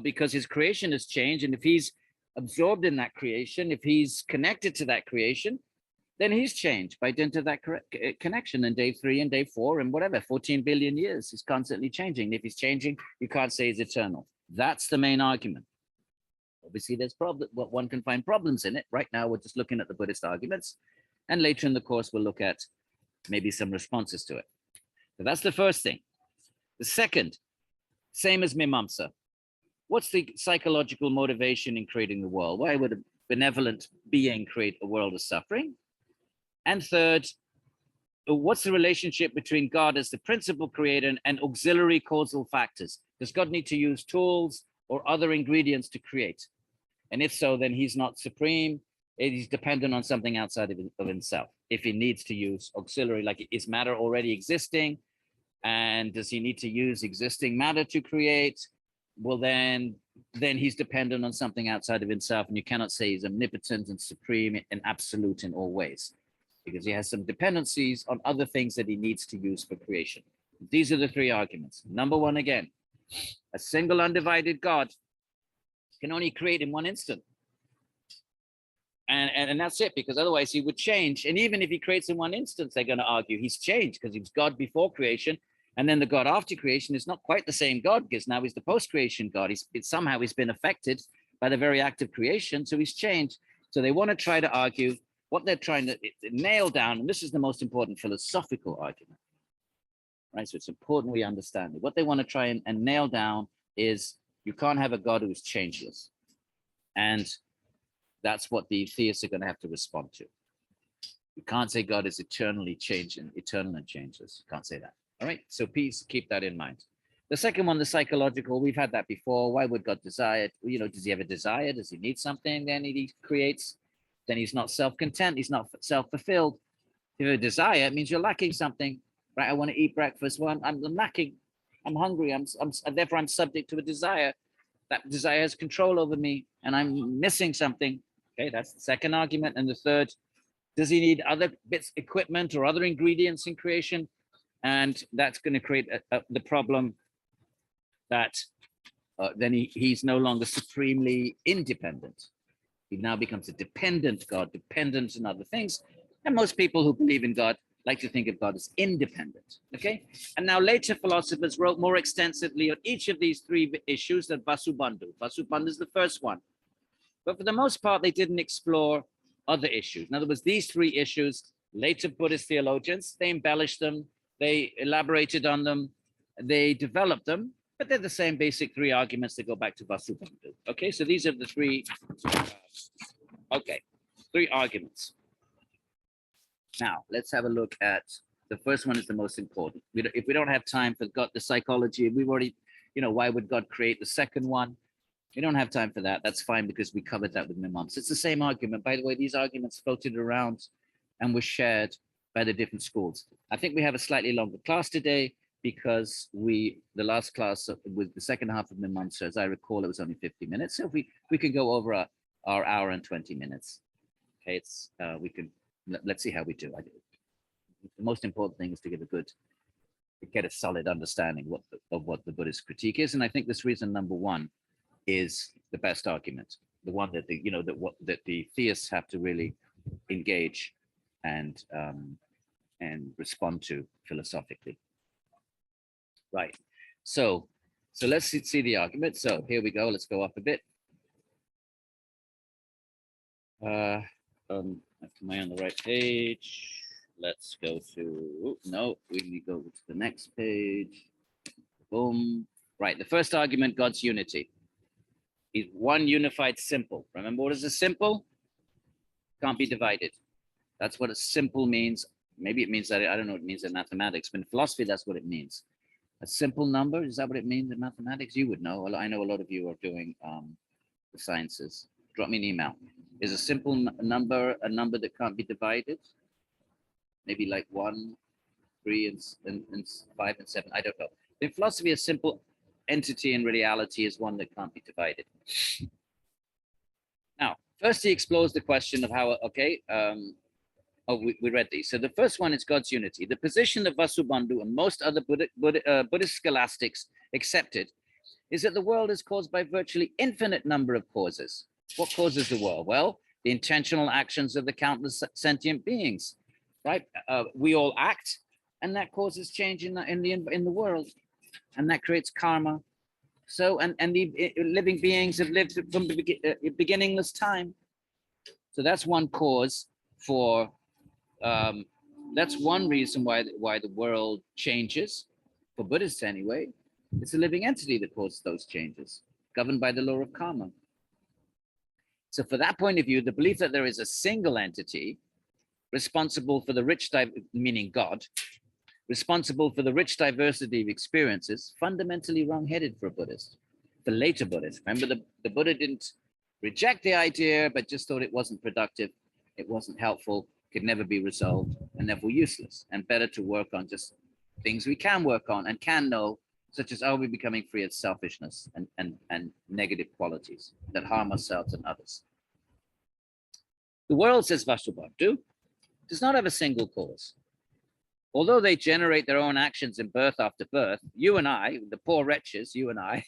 because his creation has changed, and if he's absorbed in that creation, if he's connected to that creation, then he's changed by dint of that connection. And day 3 and day 4 and whatever, 14 billion years, he's constantly changing. If he's changing, you can't say he's eternal. That's the main argument. Obviously, there's one can find problems in it. Right now, we're just looking at the Buddhist arguments, and later in the course, we'll look at maybe some responses to it. So that's the first thing. The second, same as Mimamsa. What's the psychological motivation in creating the world? Why would a benevolent being create a world of suffering? And third, what's the relationship between God as the principal creator and auxiliary causal factors? Does God need to use tools or other ingredients to create? And if so, then he's not supreme. He's dependent on something outside of himself. If he needs to use auxiliary, like is matter already existing? And does he need to use existing matter to create? Well, then he's dependent on something outside of himself, and you cannot say he's omnipotent and supreme and absolute in all ways, because he has some dependencies on other things that he needs to use for creation. These are the three arguments. Number one, again, a single undivided God can only create in one instant. And that's it, because otherwise he would change. And even if he creates in one instance, they're going to argue he's changed, because he was God before creation. And then the God after creation is not quite the same God, because now he's the post-creation God. Somehow he's been affected by the very act of creation, so he's changed. So they want to try to argue what they're trying to nail down, and this is the most important philosophical argument, right? So it's important we understand it. What they want to try and nail down is you can't have a God who's changeless. And that's what the theists are going to have to respond to. You can't say God is eternally changing, eternal and changeless. You can't say that. All right, so please keep that in mind. The second one, the psychological, we've had that before. Why would God desire? Does he have a desire? Does he need something? Then he creates. Then he's not self-content. He's not self-fulfilled. If you have a desire, it means you're lacking something, right? I want to eat breakfast. Well, I'm lacking. I'm hungry. Therefore, I'm subject to a desire. That desire has control over me, and I'm missing something. Okay, that's the second argument. And the third, does he need other bits, equipment, or other ingredients in creation? And that's going to create the problem that then he's no longer supremely independent. He now becomes a dependent God, dependent on other things. And most people who believe in God like to think of God as independent. Okay. And now later philosophers wrote more extensively on each of these three issues than Vasubandhu. Vasubandhu is the first one. But for the most part, they didn't explore other issues. In other words, these three issues, later Buddhist theologians, they embellished them. They elaborated on them, they developed them, but they're the same basic three arguments that go back to Vasubandhu. Okay, so these are the three, three arguments. Now, let's have a look at, the first one is the most important. If we don't have time for God, the psychology, we've already, why would God create? The second one, we don't have time for that. That's fine, because we covered that with Mimamsa. It's the same argument. By the way, these arguments floated around and were shared by the different schools. I think we have a slightly longer class today, because the last class with the second half of Mimamsa, as I recall, it was only 50 minutes. So if we can go over our hour and 20 minutes. Okay, let's see how we do. The most important thing is to give a good get a solid understanding of what the Buddhist critique is. And I think this reason number one is the best argument, the one that that the theists have to really engage and respond to philosophically. Right. So let's see the argument. So here we go. Let's go up a bit. Am I on the right page? Let's go to, no, we need to go to the next page. Boom. Right. The first argument, God's unity, is one unified simple. Remember, what is a simple? Can't be divided. That's what a simple means. Maybe it means that, I don't know what it means in mathematics, but in philosophy, that's what it means. A simple number, is that what it means in mathematics? You would know. I know a lot of you are doing the sciences. Drop me an email. Is a simple number a number that can't be divided? Maybe like 1, 3, and 5 and 7. I don't know. In philosophy, a simple entity in reality is one that can't be divided. Now, first he explores the question of how, we read these. So the first one is God's unity. The position of Vasubandhu and most other Buddhist scholastics accepted is that the world is caused by virtually infinite number of causes. What causes the world? Well, the intentional actions of the countless sentient beings, right? We all act, and that causes change in the world, and that creates karma. So, and the living beings have lived from the beginningless time. So that's one cause for. That's one reason why the world changes, for Buddhists anyway. It's a living entity that causes those changes, governed by the law of karma. So for that point of view, the belief that there is a single entity responsible for the rich, meaning God, responsible for the rich diversity of experiences, fundamentally wrong-headed for a Buddhist, for later Buddhists. Remember, the Buddha didn't reject the idea, but just thought it wasn't productive, it wasn't helpful, could never be resolved, and therefore useless, and better to work on just things we can work on and can know, such as are we becoming free of selfishness and negative qualities that harm ourselves and others. The world, says Vasubandhu, does not have a single cause. Although they generate their own actions in birth after birth, you and I, the poor wretches, you and I,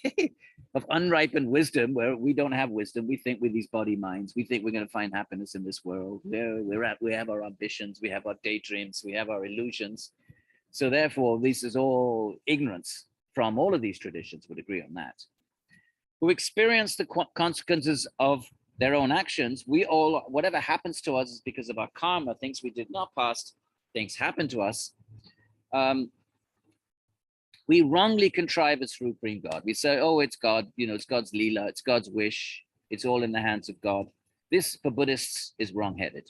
of unripened wisdom, where we don't have wisdom, we think with these body minds, we think we're going to find happiness in this world. We have our ambitions, we have our daydreams, we have our illusions. So therefore, this is all ignorance from all of these traditions, would agree on that. Who experience the consequences of their own actions, we all, whatever happens to us is because of our karma, things we did not past, things happen to us. We wrongly contrive a supreme God. We say, oh, it's God, it's God's Leela, it's God's wish, it's all in the hands of God. This, for Buddhists, is wrong-headed.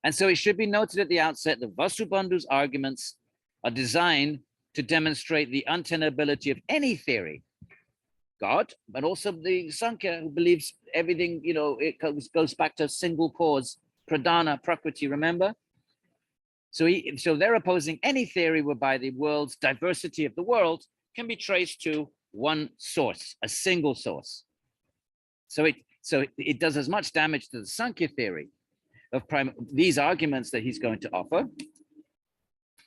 And so it should be noted at the outset that Vasubandhu's arguments are designed to demonstrate the untenability of any theory, God, but also the Sankhya, who believes everything, it goes back to a single cause, pradhana, prakriti, remember? So they're opposing any theory whereby the world's diversity of the world can be traced to one source, a single source. So it does as much damage to the Sankhya theory of these arguments that he's going to offer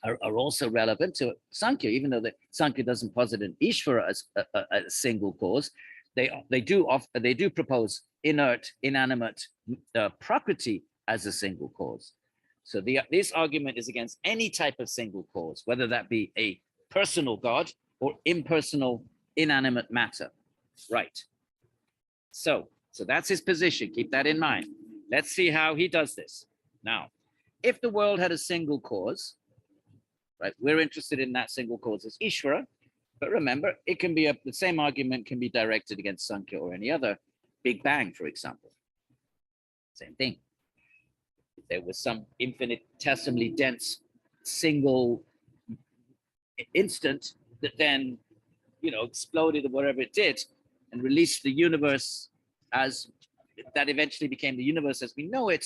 are also relevant to Sankhya, even though the Sankhya doesn't posit an Ishvara as a single cause. They do propose inert, inanimate prakriti as a single cause. So this argument is against any type of single cause, whether that be a personal God or impersonal inanimate matter. Right. So that's his position. Keep that in mind. Let's see how he does this. Now, if the world had a single cause, right, we're interested in that single cause as Ishvara, but remember, it can be the same argument can be directed against Sankhya or any other Big Bang, for example. Same thing. If there was some infinitesimally dense single instant that then, exploded or whatever it did and released the universe as that eventually became the universe as we know it,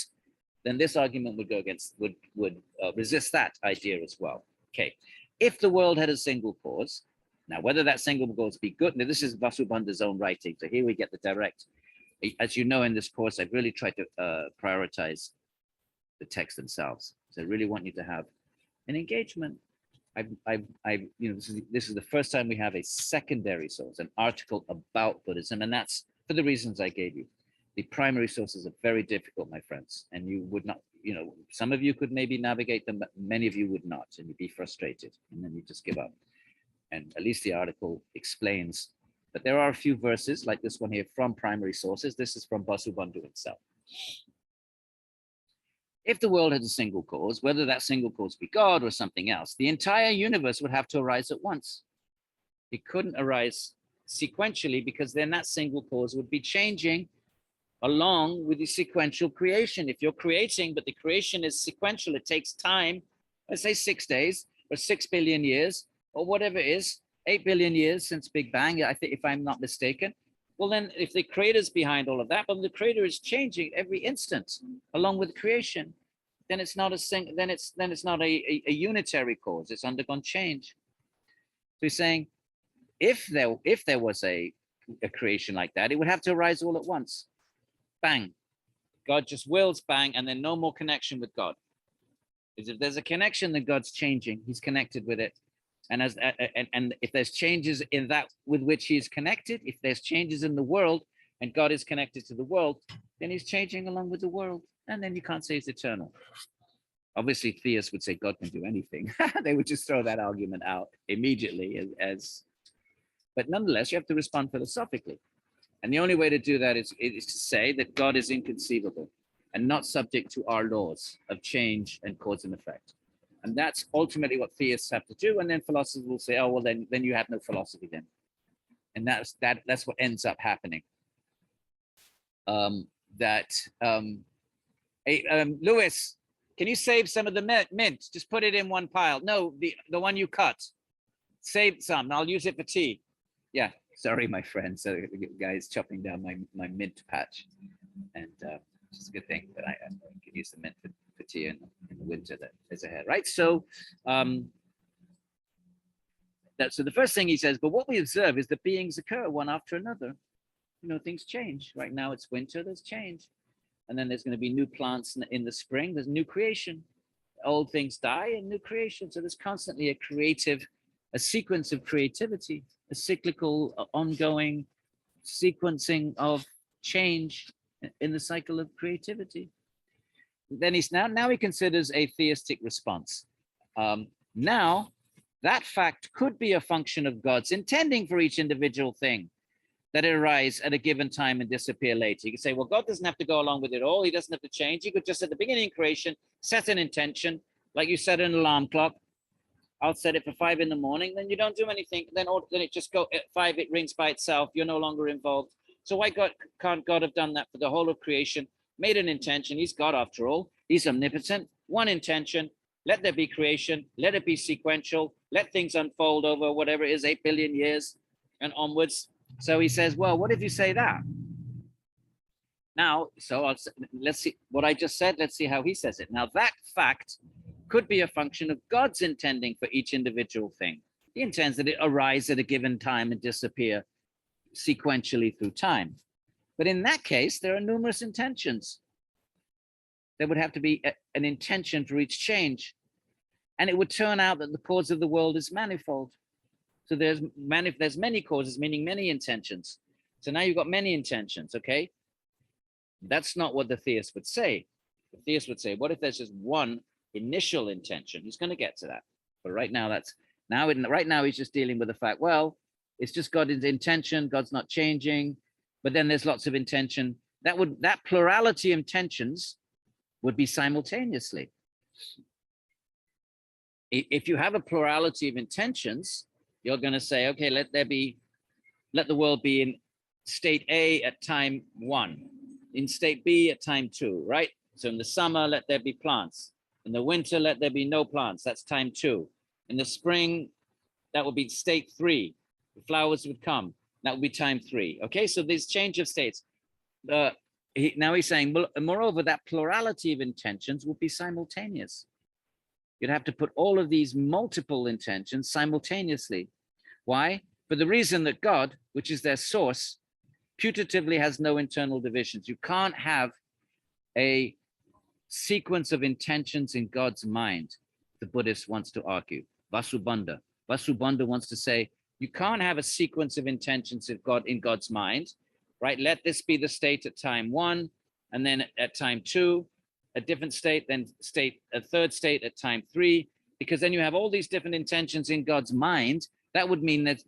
then this argument would go against, would resist that idea as well. Okay, if the world had a single cause, now whether that single cause be good, now this is Vasubandhu's own writing, so here we get the direct. As you know, in this course, I've really tried to prioritize the texts themselves. So I really want you to have an engagement this is the first time we have a secondary source, an article about Buddhism, and that's for the reasons I gave you. The primary sources are very difficult, my friends, and you would not, some of you could maybe navigate them, but many of you would not, and you'd be frustrated, and then you just give up. And at least the article explains, but there are a few verses like this one here from primary sources. This is from Vasubandhu himself. If the world had a single cause, whether that single cause be God or something else, the entire universe would have to arise at once. It couldn't arise sequentially, because then that single cause would be changing along with the sequential creation. If you're creating, but the creation is sequential, it takes time, let's say 6 days or 6 billion years or whatever it is, 8 billion years since Big Bang, I think, if I'm not mistaken. Well, then if the creator's behind all of that, but the creator is changing every instant along with creation, then it's not a unitary cause. It's undergone change. So he's saying, if there was a creation like that, it would have to arise all at once. Bang. God just wills, bang, and then no more connection with God. Because if there's a connection, then God's changing. He's connected with it. And if there's changes in that with which he's connected, if there's changes in the world and God is connected to the world, then he's changing along with the world. And then you can't say it's eternal. Obviously, theists would say God can do anything. They would just throw that argument out immediately but nonetheless, you have to respond philosophically. And the only way to do that is to say that God is inconceivable and not subject to our laws of change and cause and effect. And that's ultimately what theists have to do. And then philosophers will say, oh, well, then you have no philosophy then. And that's what ends up happening. Lewis, can you save some of the mint? Just put it in one pile. No, the one you cut. Save some. I'll use it for tea. Yeah, sorry, my friend. So the guy is chopping down my mint patch. And it's a good thing that I can use the mint for tea in the winter that is ahead, right? So so the first thing he says, but what we observe is that beings occur one after another. Things change. Right now it's winter, there's change. And then there's going to be new plants in the spring, there's new creation. Old things die and new creation. So there's constantly a sequence of creativity, a cyclical, ongoing sequencing of change in the cycle of creativity. Then now he considers a theistic response. Now, that fact could be a function of God's intending for each individual thing that it arise at a given time and disappear later. You could say, well, God doesn't have to go along with it all. He doesn't have to change. He could just at the beginning of creation set an intention, like you set an alarm clock. I'll set it for 5 in the morning. Then you don't do anything. Then it just go at 5. It rings by itself. You're no longer involved. So why can't God have done that for the whole of creation? Made an intention. He's God after all. He's omnipotent. One intention. Let there be creation. Let it be sequential. Let things unfold over whatever it is, 8 billion years and onwards. So he says, well, what if you say that? Now, let's see what I just said. Let's see how he says it. Now, that fact could be a function of God's intending for each individual thing. He intends that it arise at a given time and disappear sequentially through time. But in that case, there are numerous intentions. There would have to be an intention for each change. And it would turn out that the cause of the world is manifold. So there's many causes, meaning many intentions. So now you've got many intentions, okay? That's not what the theist would say. The theist would say, what if there's just one initial intention? He's going to get to that. But right now, right now he's just dealing with the fact, well, it's just God's intention. God's not changing. But then there's lots of intention. That plurality of intentions would be simultaneously. If you have a plurality of intentions, you're going to say, okay, let the world be in state A at time 1, in state B at time 2, right? So in the summer, let there be plants. In the winter, let there be no plants. That's time 2. In the spring, that would be state 3. The flowers would come. That would be time 3. Okay, so there's change of states. Now he's saying, well, moreover, that plurality of intentions will be simultaneous. You'd have to put all of these multiple intentions simultaneously. Why? For the reason that God, which is their source, putatively has no internal divisions. You can't have a sequence of intentions in God's mind, the Buddhist wants to argue. Vasubandhu. Vasubandhu wants to say, you can't have a sequence of intentions of God in God's mind, right? Let this be the state at time 1, and then at time 2, a different state, then a third state at time 3, because then you have all these different intentions in God's mind. That would mean that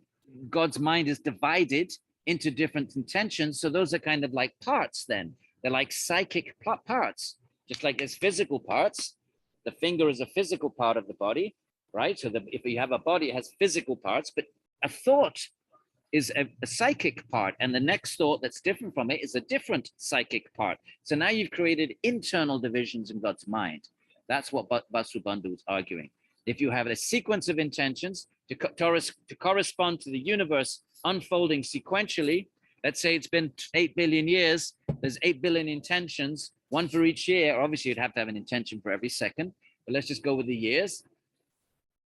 God's mind is divided into different intentions. So those are kind of like parts then. They're like psychic parts, just like there's physical parts. The finger is a physical part of the body, right? So if you have a body, it has physical parts, but a thought is a psychic part, and the next thought that's different from it is a different psychic part. So now you've created internal divisions in God's mind. That's what Vasubandhu is arguing. If you have a sequence of intentions to correspond to the universe unfolding sequentially, let's say it's been 8 billion years, there's 8 billion intentions, one for each year. Obviously, you'd have to have an intention for every second, but let's just go with the years.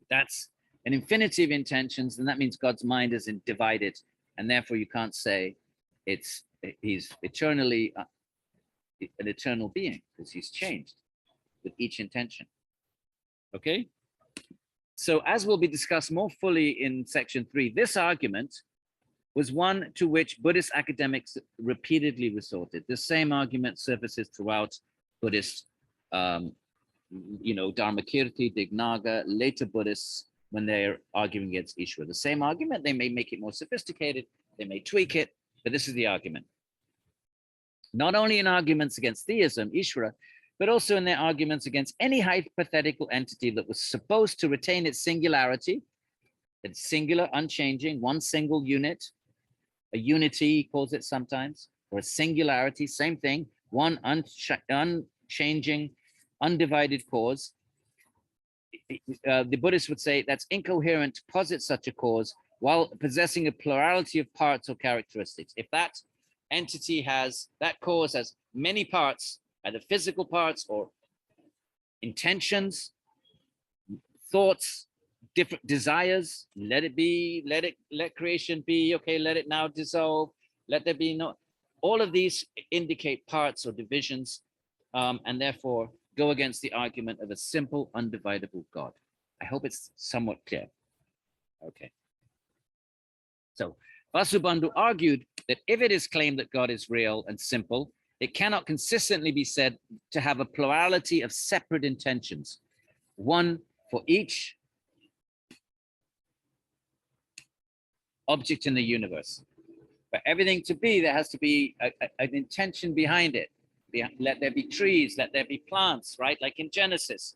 That's an infinity of intentions, and that means God's mind is divided, and therefore you can't say he's eternally an eternal being, because he's changed with each intention. Okay? So as will be discussed more fully in section 3, this argument was one to which Buddhist academics repeatedly resorted. The same argument surfaces throughout Buddhist, Dharmakirti, Dignaga, later Buddhists, when they're arguing against Ishvara. The same argument, they may make it more sophisticated, they may tweak it, but this is the argument. Not only in arguments against theism, Ishvara, but also in their arguments against any hypothetical entity that was supposed to retain its singularity, it's singular, unchanging, one single unit, a unity, he calls it sometimes, or a singularity, same thing, one unchanging, undivided cause. The Buddhists would say that's incoherent to posit such a cause while possessing a plurality of parts or characteristics. If that entity that cause has many parts, either physical parts or intentions, thoughts, different desires, let it be, let creation be, okay, let it now dissolve, let there be no, all of these indicate parts or divisions, and therefore go against the argument of a simple, undividable God. I hope it's somewhat clear. Okay. So Vasubandhu argued that if it is claimed that God is real and simple, it cannot consistently be said to have a plurality of separate intentions, one for each object in the universe. For everything to be, there has to be an intention behind it. Let there be trees, let there be plants, right? Like in Genesis,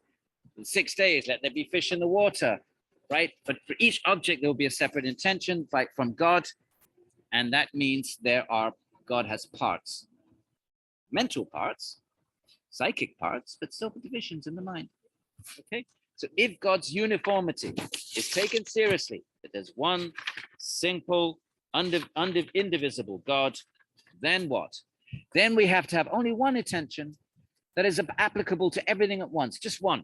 in 6 days, let there be fish in the water, right? But for each object, there will be a separate intention from God. And that means God has parts, mental parts, psychic parts, but still divisions in the mind. Okay. So if God's uniformity is taken seriously, that there's one simple, indivisible God, then what? Then we have to have only one intention that is applicable to everything at once, just one.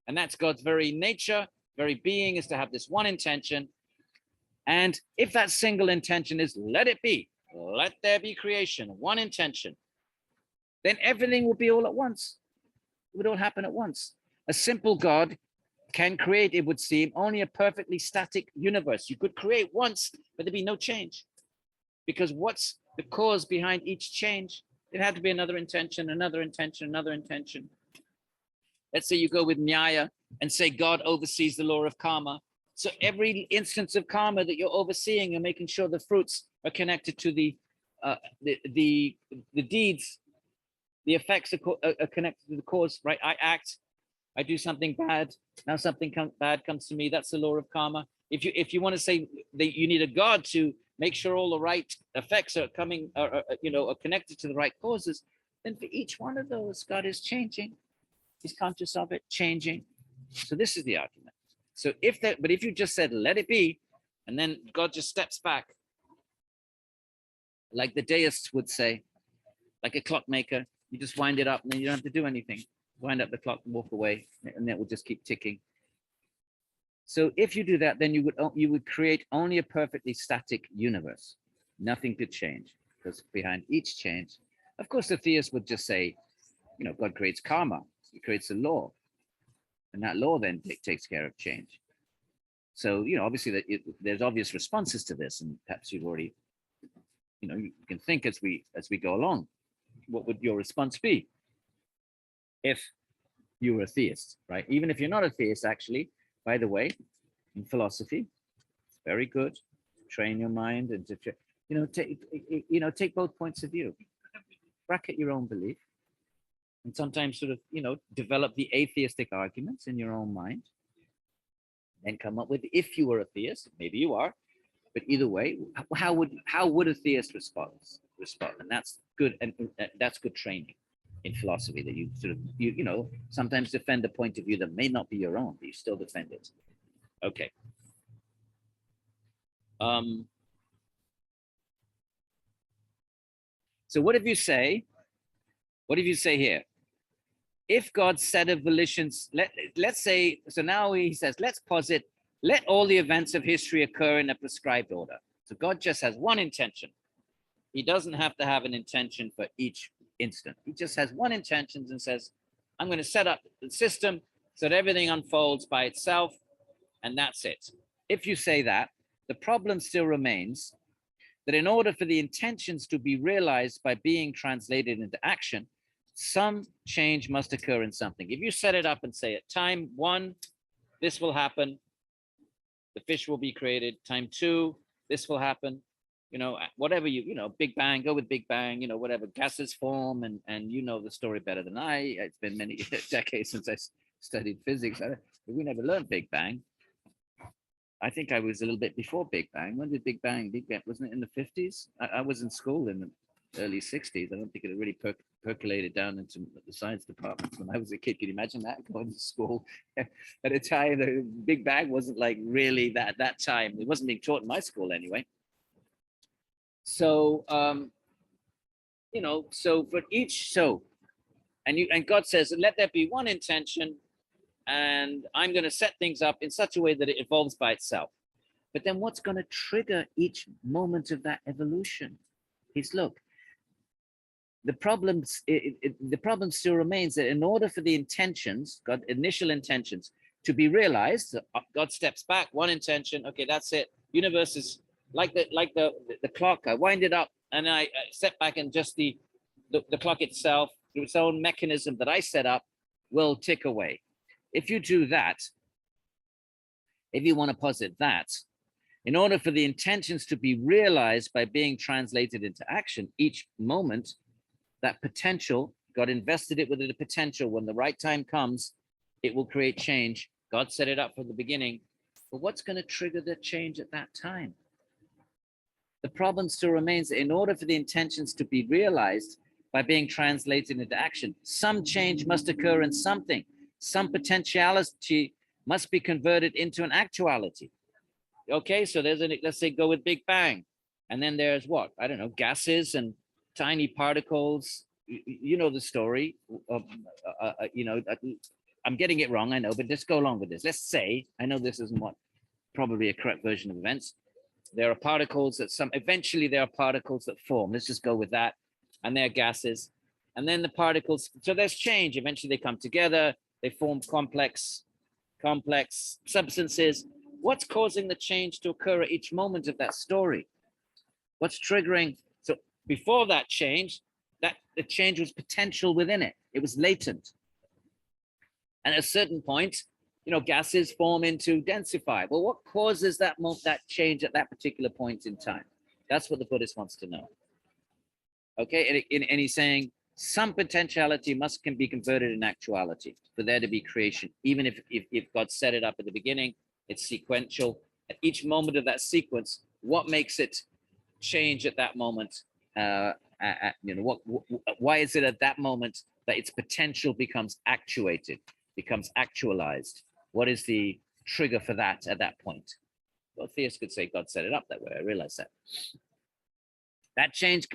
And that's God's very nature, very being, is to have this one intention. And if that single intention is let it be, let there be creation, one intention, then everything will be all at once. It would all happen at once. A simple God can create, it would seem, only a perfectly static universe. You could create once, but there'd be no change. Because what's the cause behind each change? It had to be another intention, another intention, another intention. Let's say you go with Nyaya and say God oversees the law of karma. So every instance of karma that you're overseeing, you're making sure the fruits are connected to the deeds. The effects are connected to the cause, right? I act, I do something bad. Now something bad comes to me. That's the law of karma. If you want to say that you need a God to make sure all the right effects are coming, are connected to the right causes, then for each one of those, God is changing. He's conscious of it, changing. So this is the argument. So if you just said, let it be, and then God just steps back, like the deists would say, like a clockmaker, you just wind it up and then you don't have to do anything. Wind up the clock and walk away, and it will just keep ticking. So if you do that, then you would create only a perfectly static universe. Nothing could change, because behind each change, of course, the theist would just say, God creates karma. He creates a law, and that law then takes care of change. So, obviously there's obvious responses to this, and perhaps you've already, you can think as we go along. What would your response be if you were a theist, right? Even if you're not a theist, actually, by the way, in philosophy, it's very good to train your mind and to, take both points of view, bracket your own belief, and sometimes sort of, develop the atheistic arguments in your own mind, and come up with, if you were a theist, maybe you are, but either way, how would a theist respond? And that's good, and that's good training in philosophy, that you sort of, sometimes defend a point of view that may not be your own, but you still defend it. Okay. So what if you say here, if God's set of volitions, let's say, so now he says, let's posit, let all the events of history occur in a prescribed order. So God just has one intention. He doesn't have to have an intention for each instant. He just has one intention and says, I'm going to set up the system so that everything unfolds by itself, and that's it. If you say that, the problem still remains that in order for the intentions to be realized by being translated into action, some change must occur in something. If you set it up and say at time 1, this will happen, the fish will be created. Time 2, this will happen. Whatever Big Bang, go with Big Bang, whatever, gases form, and the story better than I. It's been many decades since I studied physics. We never learned Big Bang. I think I was a little bit before Big Bang. When did Big Bang, wasn't it in the 50s? I was in school in the early 60s. I don't think it really percolated down into the science department when I was a kid. Can you imagine that, going to school at a time the Big Bang wasn't like really that time. It wasn't being taught in my school anyway. So so for each, and God says, let there be one intention, and I'm going to set things up in such a way that it evolves by itself. But then what's going to trigger each moment of that evolution is, look, the problem still remains that in order for the intentions, God's initial intentions, to be realized, God steps back, one intention, okay, that's it. Universe is like the clock. I wind it up and I step back, and just the clock itself, through its own mechanism that I set up, will tick away. If you do that, if you want to posit that, in order for the intentions to be realized by being translated into action, each moment, that potential, God invested it with the potential. When the right time comes, it will create change. God set it up from the beginning. But what's going to trigger the change at that time? The problem still remains that in order for the intentions to be realized by being translated into action, some change must occur in something. Some potentiality must be converted into an actuality. Okay, so let's say go with Big Bang. And then there's what? I don't know, gases and tiny particles. You know the story. I'm getting it wrong, I know, but just go along with this. Let's say, I know this isn't probably a correct version of events. There are particles eventually there are particles that form. Let's just go with that. And they're gases. And then the particles, so there's change. Eventually they come together. They form complex substances. What's causing the change to occur at each moment of that story? What's triggering? So before that change, the change was potential within it. It was latent. And at a certain point, gases form into densify. Well, what causes that change at that particular point in time? That's what the Buddhist wants to know. Okay, and he's saying some potentiality can be converted in actuality for there to be creation. Even if God set it up at the beginning, it's sequential. At each moment of that sequence, what makes it change at that moment? Why is it at that moment that its potential becomes actuated, becomes actualized? What is the trigger for that at that point? Well, theists could say God set it up that way. I realize that. That change,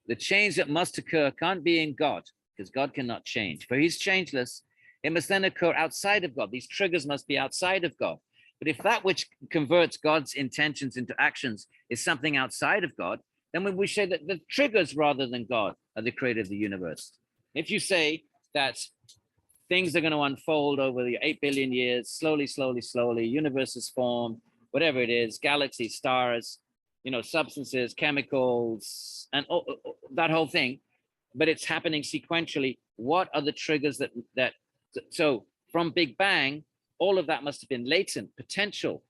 the change that must occur can't be in God, because God cannot change. For he's changeless, it must then occur outside of God. These triggers must be outside of God. But if that which converts God's intentions into actions is something outside of God, then we say that the triggers rather than God are the creator of the universe. If you say that things are going to unfold over the 8 billion years, slowly, slowly, slowly. Universes form, whatever it is, galaxies, stars, substances, chemicals, and that whole thing. But it's happening sequentially. What are the triggers that so from Big Bang, all of that must have been latent potential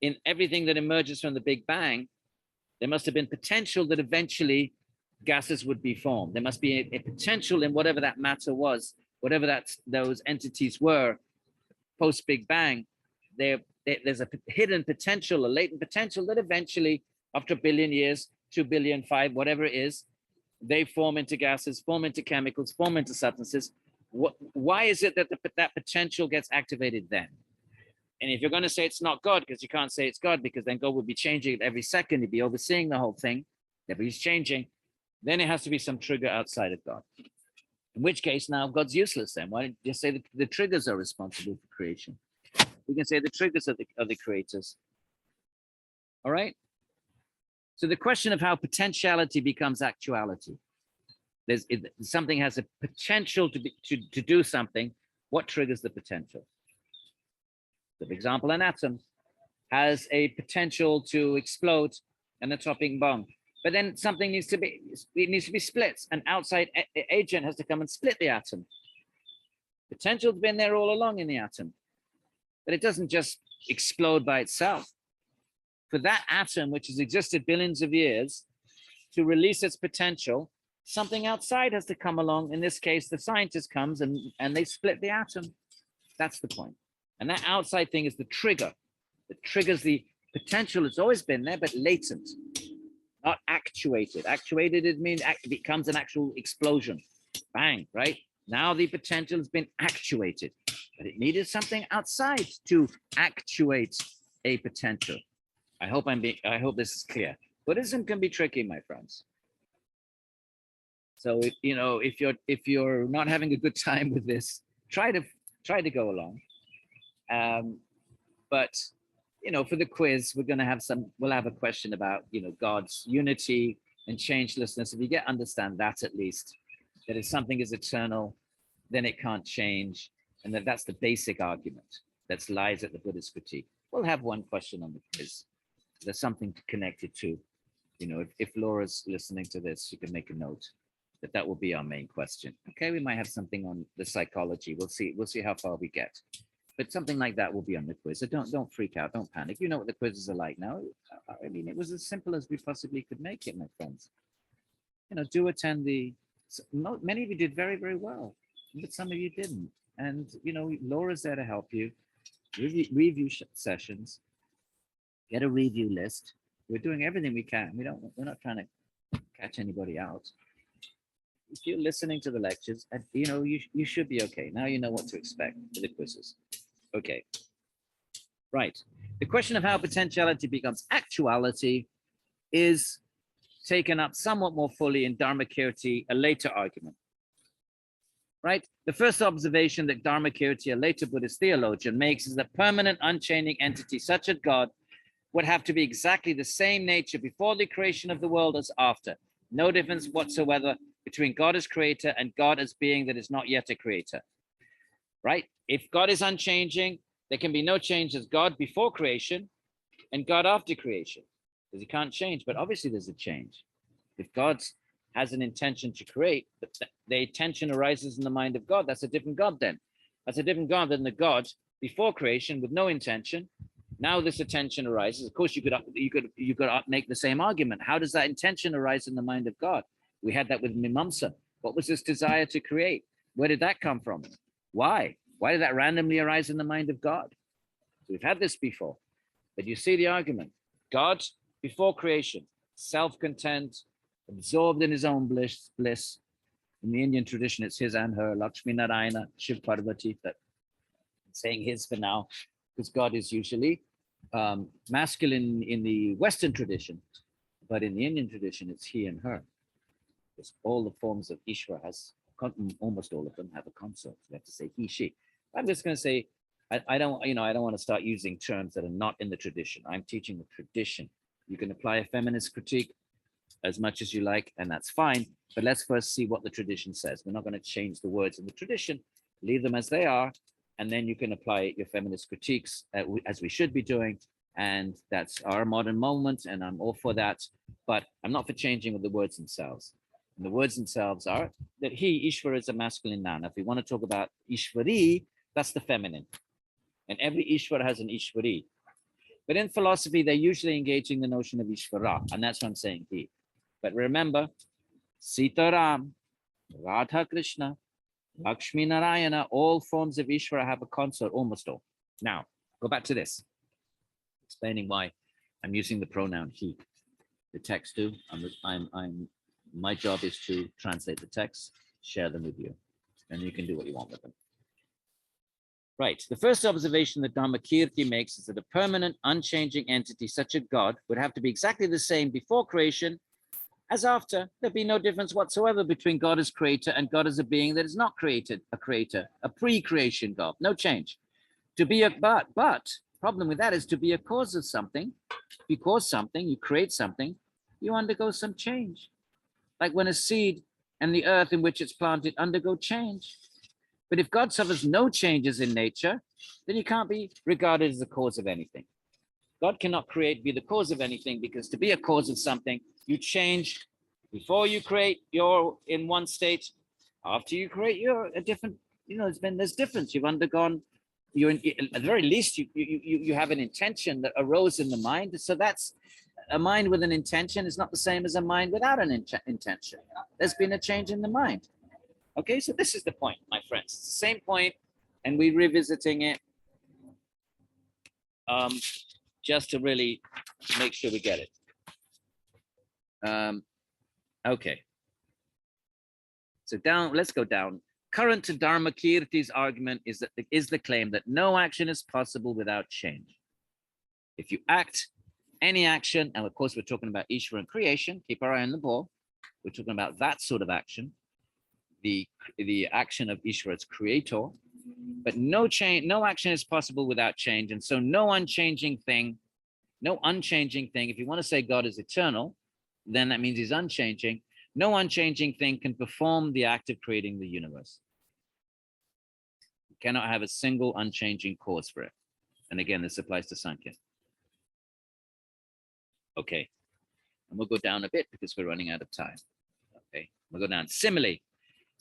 in everything that emerges from the Big Bang. There must have been potential that eventually gases would be formed. There must be a potential in whatever that matter was, whatever those entities were post Big Bang. There's a hidden potential, a latent potential that eventually, after a billion years, 2 billion, 5, whatever it is, they form into gases, form into chemicals, form into substances. Why is it that that potential gets activated then? And if you're going to say it's not God, because you can't say it's God, because then God would be changing it every second, he'd be overseeing the whole thing, if he's changing, then it has to be some trigger outside of God. In which case now God's useless then. Why don't you say the triggers are responsible for creation? We can say the triggers are the creators. All right? So the question of how potentiality becomes actuality. Something has a potential to do something. What triggers the potential? So for example, an atom has a potential to explode an atomic bomb, but then something needs to be split. An outside agent has to come and split the atom. Potential's been there all along in the atom, but it doesn't just explode by itself. For that atom, which has existed billions of years, to release its potential, something outside has to come along. In this case, the scientist comes and they split the atom. That's the point. And that outside thing is the trigger that triggers the potential. It's always been there, but latent, not actuated. Actuated, it means it becomes an actual explosion. Bang, right? Now the potential has been actuated, but it needed something outside to actuate a potential. I hope this is clear. Buddhism can be tricky, my friends. So if you're not having a good time with this, try to go along. But for the quiz, we'll have a question about God's unity and changelessness. If you understand that, at least, that if something is eternal, then it can't change, and that's the basic argument that lies at the Buddhist critique. We'll have one question on the quiz. There's something connected to, if Laura's listening to this, she can make a note that will be our main question. Okay, we might have something on the psychology. We'll see how far we get. But something like that will be on the quiz. So don't freak out, don't panic. You know what the quizzes are like now. I mean, it was as simple as we possibly could make it, my friends. Do attend many of you did very, very well, but some of you didn't. And Laura's there to help you. Review sessions. Get a review list. We're doing everything we can. We're not trying to catch anybody out. If you're listening to the lectures, you should be okay. Now you know what to expect for the quizzes. Okay. Right. The question of how potentiality becomes actuality is taken up somewhat more fully in Dharmakirti, a later argument. Right? The first observation that Dharmakirti, a later Buddhist theologian, makes is that permanent unchanging entity such as God would have to be exactly the same nature before the creation of the world as after. No difference whatsoever between God as creator and God as being that is not yet a creator. Right? If God is unchanging, there can be no change as God before creation and God after creation, because he can't change. But obviously there's a change. If God has an intention to create, but the intention arises in the mind of God, that's a different God then. That's a different God than the God before creation with no intention. Now this intention arises. Of course, you could make the same argument. How does that intention arise in the mind of God? We had that with Mimamsa. What was this desire to create? Where did that come from? Why? Why did that randomly arise in the mind of God? So we've had this before. But you see the argument. God before creation, self-content, absorbed in his own bliss. In the Indian tradition, it's his and her, Lakshmi Narayana, Shiv Parvati, but I'm saying his for now, because God is usually masculine in the Western tradition, but in the Indian tradition, it's he and her. Because all the forms of Ishvara almost all of them have a consort. So we have to say he, she. I'm just going to say, I don't want to start using terms that are not in the tradition. I'm teaching the tradition. You can apply a feminist critique as much as you like, and that's fine. But let's first see what the tradition says. We're not going to change the words in the tradition. leave them as they are, and then you can apply your feminist critiques as we should be doing. And that's our modern moment, and I'm all for that. But I'm not for changing with the words themselves. And the words themselves are that he, Ishvara, is a masculine noun. If we want to talk about Ishvari, that's the feminine. And every Ishvara has an Ishvari. But in philosophy, they're usually engaging the notion of Ishvara, and that's what I'm saying he. But remember, Sitaram, Radha Krishna, Lakshmi Narayana, all forms of Ishvara have a consort, almost all. Now, go back to this, explaining why I'm using the pronoun he. The text too. My job is to translate the text, share them with you, and you can do what you want with them. Right. The first observation that Dharmakirti makes is that a permanent, unchanging entity such as God would have to be exactly the same before creation as after. There'd be no difference whatsoever between God as creator and God as a being that is not created, a creator, a pre-creation God. No change. To be a but problem with that is to be a cause of something. If you cause something, you create something, you undergo some change. Like when a seed and the earth in which it's planted undergo change. But if God suffers no changes in nature, then he can't be regarded as the cause of anything. God cannot be the cause of anything, because to be a cause of something, you change. Before you create, you're in one state. After you create, you're a different, there's difference. You've undergone, at the very least, you have an intention that arose in the mind. So that's a mind with an intention is not the same as a mind without an intention. There's been a change in the mind. Okay, so this is the point, my friends. It's the same point, and we're revisiting it just to really make sure we get it. Okay. So let's go down. Current to Dharmakirti's argument is the claim that no action is possible without change. If you act any action, and of course we're talking about Ishvara and creation, keep our eye on the ball. We're talking about that sort of action. The action of Ishvara as creator, but no action is possible without change, and so no unchanging thing. If you want to say God is eternal, then that means he's unchanging. No unchanging thing can perform the act of creating the universe. You cannot have a single unchanging cause for it. And again, this applies to Sankhya. Okay, and we'll go down a bit because we're running out of time. Okay, we'll go down. Similarly,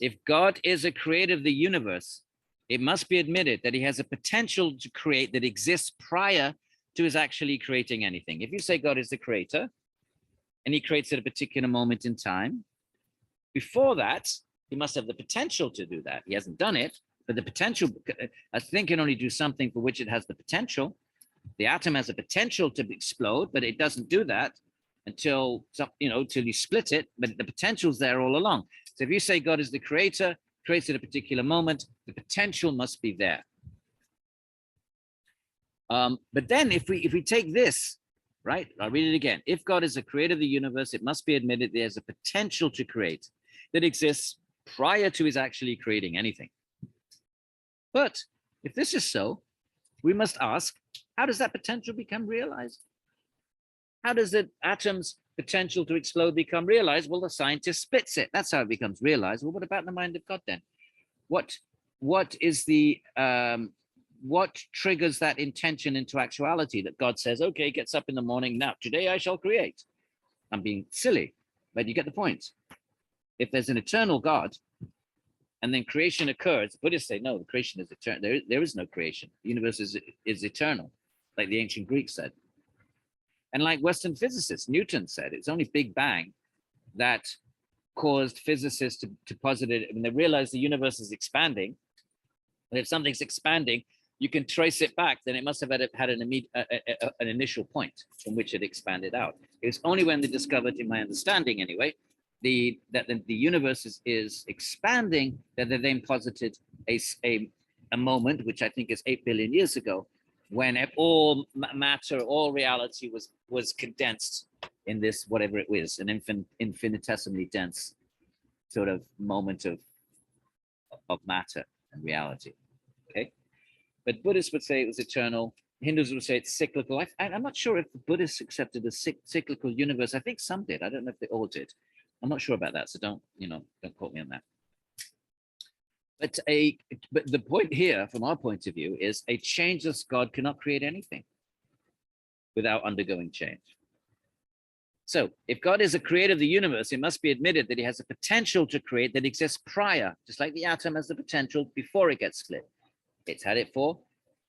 if God is a creator of the universe, it must be admitted that he has a potential to create that exists prior to his actually creating anything. If you say God is the creator and he creates at a particular moment in time, before that, he must have the potential to do that. He hasn't done it, but the potential, a thing can only do something for which it has the potential. The atom has a potential to explode, but it doesn't do that until you split it, but the potential's there all along. So if you say God is the creator, creates at a particular moment, the potential must be there. But then if we take this, right, I'll read it again. If God is the creator of the universe, it must be admitted there's a potential to create that exists prior to his actually creating anything. But if this is so, we must ask, how does that potential become realized? How does the atom's potential to explode become realized? Well, the scientist splits it. That's how it becomes realized. Well, what about the mind of God then? What triggers that intention into actuality that God says, okay, gets up in the morning, now today I shall create. I'm being silly, but you get the point. If there's an eternal God and then creation occurs, Buddhists say, no, the creation is eternal. There is no creation. The universe is eternal, like the ancient Greeks said. And like Western physicists, Newton said, it's only Big Bang that caused physicists to posit it when they realized the universe is expanding. And if something's expanding, you can trace it back, then it must have had an initial point from which it expanded out. It was only when they discovered, in my understanding anyway, that the universe is expanding that they then posited a moment, which I think is 8 billion years ago, when all matter, all reality was condensed in this, whatever it was, an infinitesimally dense sort of moment of matter and reality. Okay, but Buddhists would say it was eternal. Hindus would say it's cyclical. I'm not sure if the Buddhists accepted a cyclical universe. I think some did. I don't know if they all did. I'm not sure about that. So don't quote me on that. But the point here, from our point of view, is a changeless God cannot create anything without undergoing change. So if God is a creator of the universe, it must be admitted that he has a potential to create that exists prior, just like the atom has the potential before it gets split. It's had it for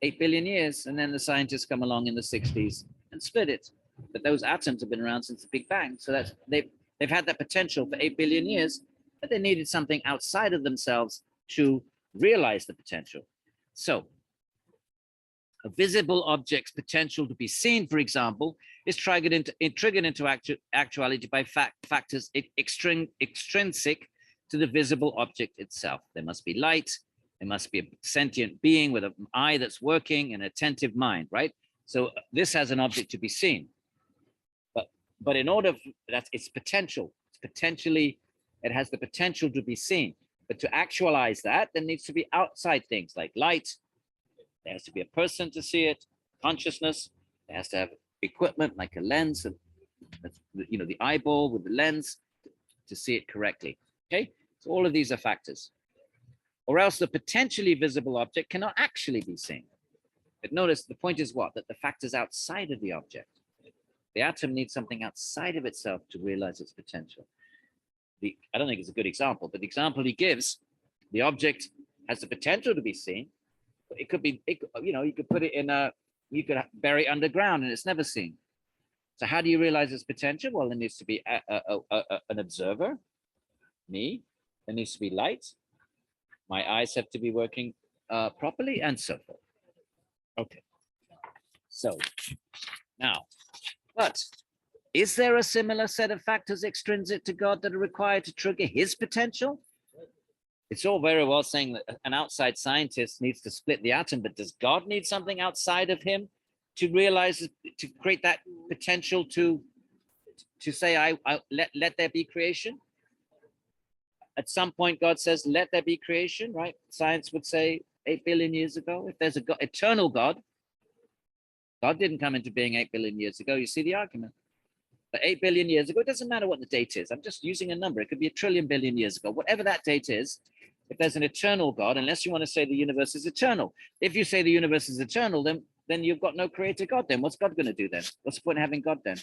8 billion years, and then the scientists come along in the 60s and split it. But those atoms have been around since the Big Bang. So that's they've had that potential for 8 billion years, but they needed something outside of themselves to realize the potential. So a visible object's potential to be seen, for example, is triggered into actuality by factors extrinsic to the visible object itself. There must be light, there must be a sentient being with an eye that's working and an attentive mind, right? So this has an object to be seen. But in order that its potential, it has the potential to be seen. But to actualize that, there needs to be outside things like light. There has to be a person to see it, consciousness. There has to have equipment like a lens, and the eyeball with the lens to see it correctly. Okay, so all of these are factors. Or else the potentially visible object cannot actually be seen. But notice the point is what? That the factors outside of the object. The atom needs something outside of itself to realize its potential. I don't think it's a good example, but the example he gives, the object has the potential to be seen. But it could be, you could put it you could bury it underground and it's never seen. So how do you realize its potential? Well, there needs to be an observer, me. There needs to be light. My eyes have to be working properly, and so forth. Okay. So now, but is there a similar set of factors extrinsic to God that are required to trigger his potential? It's all very well saying that an outside scientist needs to split the atom, but does God need something outside of him to realize, to create that potential to say, let there be creation? At some point, God says, let there be creation, right? Science would say 8 billion years ago. If there's an eternal God, God didn't come into being 8 billion years ago. You see the argument. But 8 billion years ago, it doesn't matter what the date is. I'm just using a number. It could be 1 trillion billion years ago. Whatever that date is, if there's an eternal God, unless you want to say the universe is eternal. If you say the universe is eternal, then you've got no creator God then. What's God going to do then? What's the point in having God then?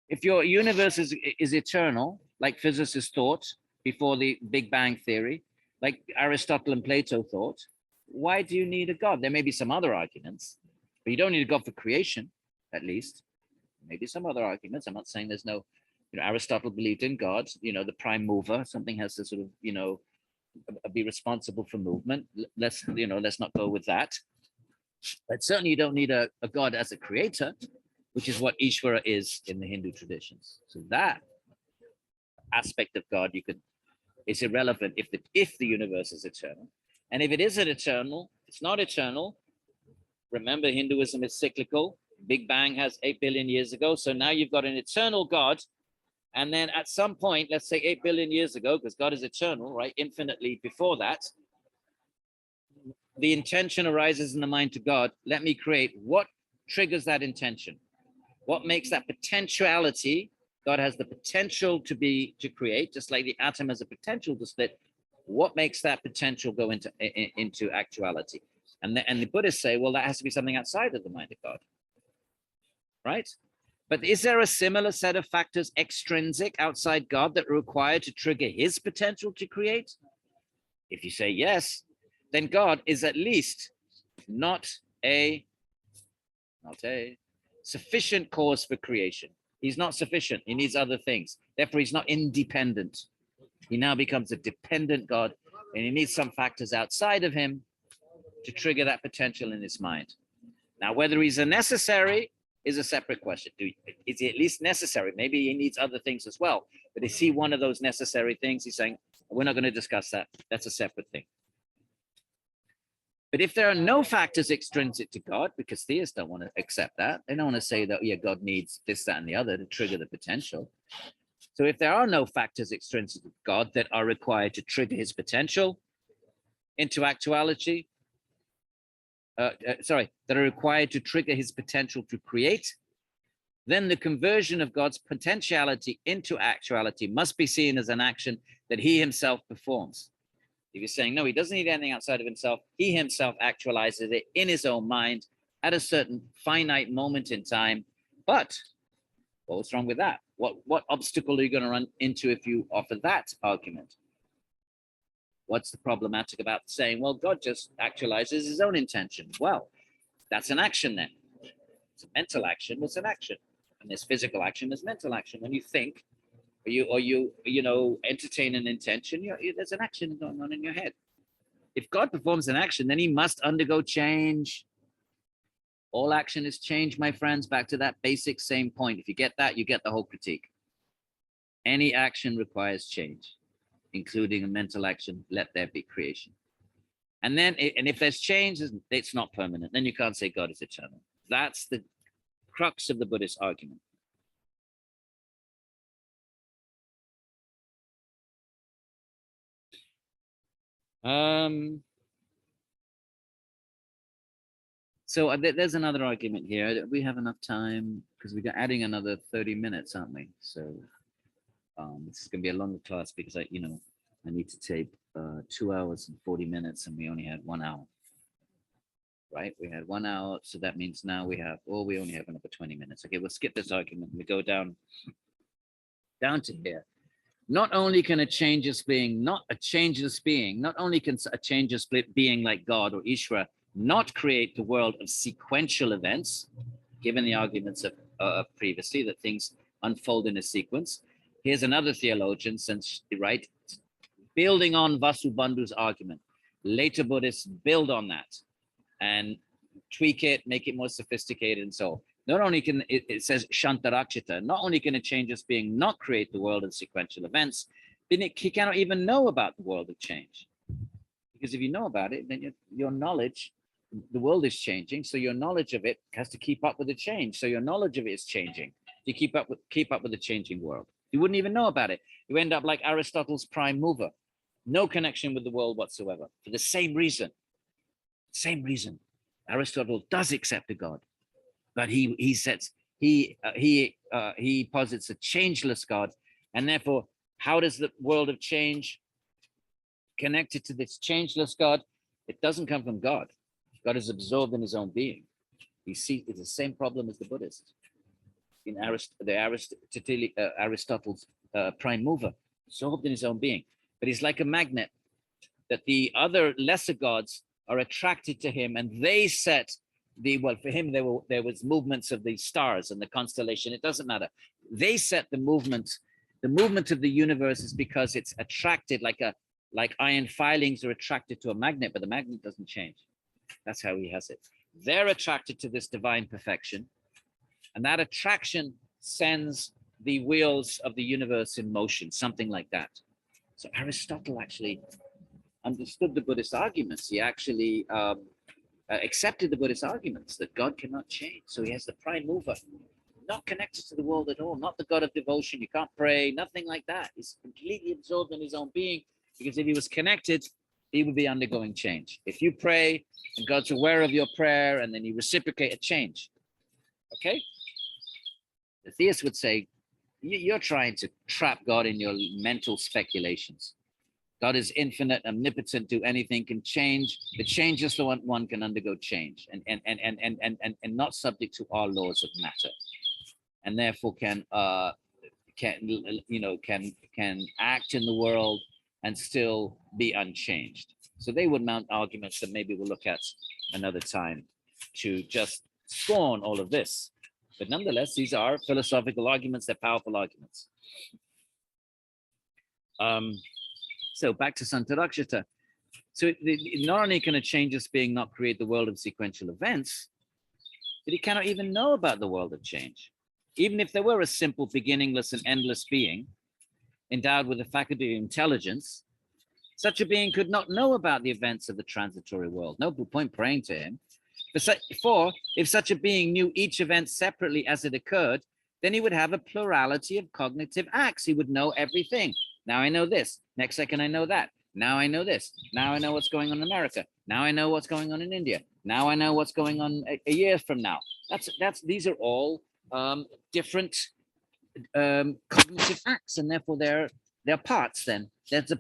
If your universe is eternal, like physicists thought before the Big Bang theory, like Aristotle and Plato thought, why do you need a God? There may be some other arguments, but you don't need a God for creation, at least. Maybe some other arguments. I'm not saying there's no, Aristotle believed in God, the prime mover. Something has to sort of, be responsible for movement. Let's not go with that. But certainly you don't need a God as a creator, which is what Ishvara is in the Hindu traditions. So that aspect of God is irrelevant if the universe is eternal. And if it isn't eternal, it's not eternal. Remember, Hinduism is cyclical. Big Bang has 8 billion years ago. So now you've got an eternal God. And then at some point, let's say 8 billion years ago, because God is eternal, right? Infinitely before that, the intention arises in the mind to God. Let me create. What triggers that intention? What makes that potentiality? God has the potential to create, just like the atom has a potential to split. What makes that potential go into actuality? And the Buddhists say, well, that has to be something outside of the mind of God. Right? But is there a similar set of factors extrinsic outside God that are required to trigger his potential to create? If you say yes, then God is at least not a sufficient cause for creation. He's not sufficient. He needs other things. Therefore, he's not independent. He now becomes a dependent God, and he needs some factors outside of him to trigger that potential in his mind. Now, whether he's a necessary is a separate question. Is he at least necessary? Maybe he needs other things as well. But is he one of those necessary things? He's saying, we're not going to discuss that. That's a separate thing. But if there are no factors extrinsic to God, because theists don't want to accept that, they don't want to say that, yeah, God needs this, that, and the other to trigger the potential. So if there are no factors extrinsic to God that are required to trigger his potential into actuality, that are required to trigger his potential to create, then the conversion of God's potentiality into actuality must be seen as an action that he himself performs. If you're saying, no, he doesn't need anything outside of himself, he himself actualizes it in his own mind at a certain finite moment in time. But what's wrong with that? What obstacle are you going to run into if you offer that argument? What's the problematic about saying, well, God just actualizes his own intention? Well, that's an action then. It's a mental action, it's an action. And there's physical action, there's mental action. When you think, or you entertain an intention, there's an action going on in your head. If God performs an action, then he must undergo change. All action is change, my friends. Back to that basic same point. If you get that, you get the whole critique. Any action requires change, including a mental action. Let there be creation. And then, if there's change, it's not permanent. Then you can't say God is eternal. That's the crux of the Buddhist argument. So there's another argument here. We have enough time because we're adding another 30 minutes, aren't we? So this is going to be a longer class because I need to tape 2 hours and 40 minutes, and we only had 1 hour. Right? We had 1 hour, so that means now we only have another 20 minutes. Okay, we'll skip this argument. We go down to here. Not only can a changeless being, not only can a changeless being like God or Ishvara not create the world of sequential events, given the arguments of previously that things unfold in a sequence. Here's another theologian, right, building on Vasubandhu's argument. Later Buddhists build on that and tweak it, make it more sophisticated, and so on. Not only can it says Shantarakshita, not only can a changeless being not create the world of sequential events, then he cannot even know about the world of change. Because if you know about it, then your knowledge, the world is changing, so your knowledge of it has to keep up with the change. So your knowledge of it is changing. You keep up with the changing world. You wouldn't even know about it. You end up like Aristotle's prime mover, no connection with the world whatsoever, for the same reason. Same reason. Aristotle does accept a God, but he posits a changeless God, and therefore, how does the world of change connected to this changeless God? It doesn't come from God. God is absorbed in his own being. It's the same problem as the Buddhists. In Aristotle's prime mover, absorbed in his own being, but he's like a magnet that the other lesser gods are attracted to him, and they set for him there was movements of the stars and the constellation. It doesn't matter. They set the movement of the universe is because it's attracted like iron filings are attracted to a magnet, but the magnet doesn't change. That's how he has it. They're attracted to this divine perfection, and that attraction sends the wheels of the universe in motion, something like that. So Aristotle actually understood the Buddhist arguments. He actually accepted the Buddhist arguments that God cannot change. So he has the prime mover, not connected to the world at all, not the God of devotion. You can't pray, nothing like that. He's completely absorbed in his own being, because if he was connected, he would be undergoing change. If you pray and God's aware of your prayer and then you reciprocate a change, okay? The theist would say, you're trying to trap God in your mental speculations. God is infinite, omnipotent, do anything, can change. The changeless one can undergo change and not subject to our laws of matter, and therefore can act in the world and still be unchanged. So they would mount arguments that maybe we'll look at another time to just scorn all of this. But nonetheless, these are philosophical arguments. They're powerful arguments. So back to Santarakshita. So not only can a changeless being not create the world of sequential events, but he cannot even know about the world of change. Even if there were a simple, beginningless and endless being endowed with the faculty of intelligence, such a being could not know about the events of the transitory world. No point praying to him. For if such a being knew each event separately as it occurred, then he would have a plurality of cognitive acts. He would know everything. Now I know this. Next second, I know that. Now I know this. Now I know what's going on in America. Now I know what's going on in India. Now I know what's going on a year from now. These are all different cognitive acts, and therefore They're parts then. There's a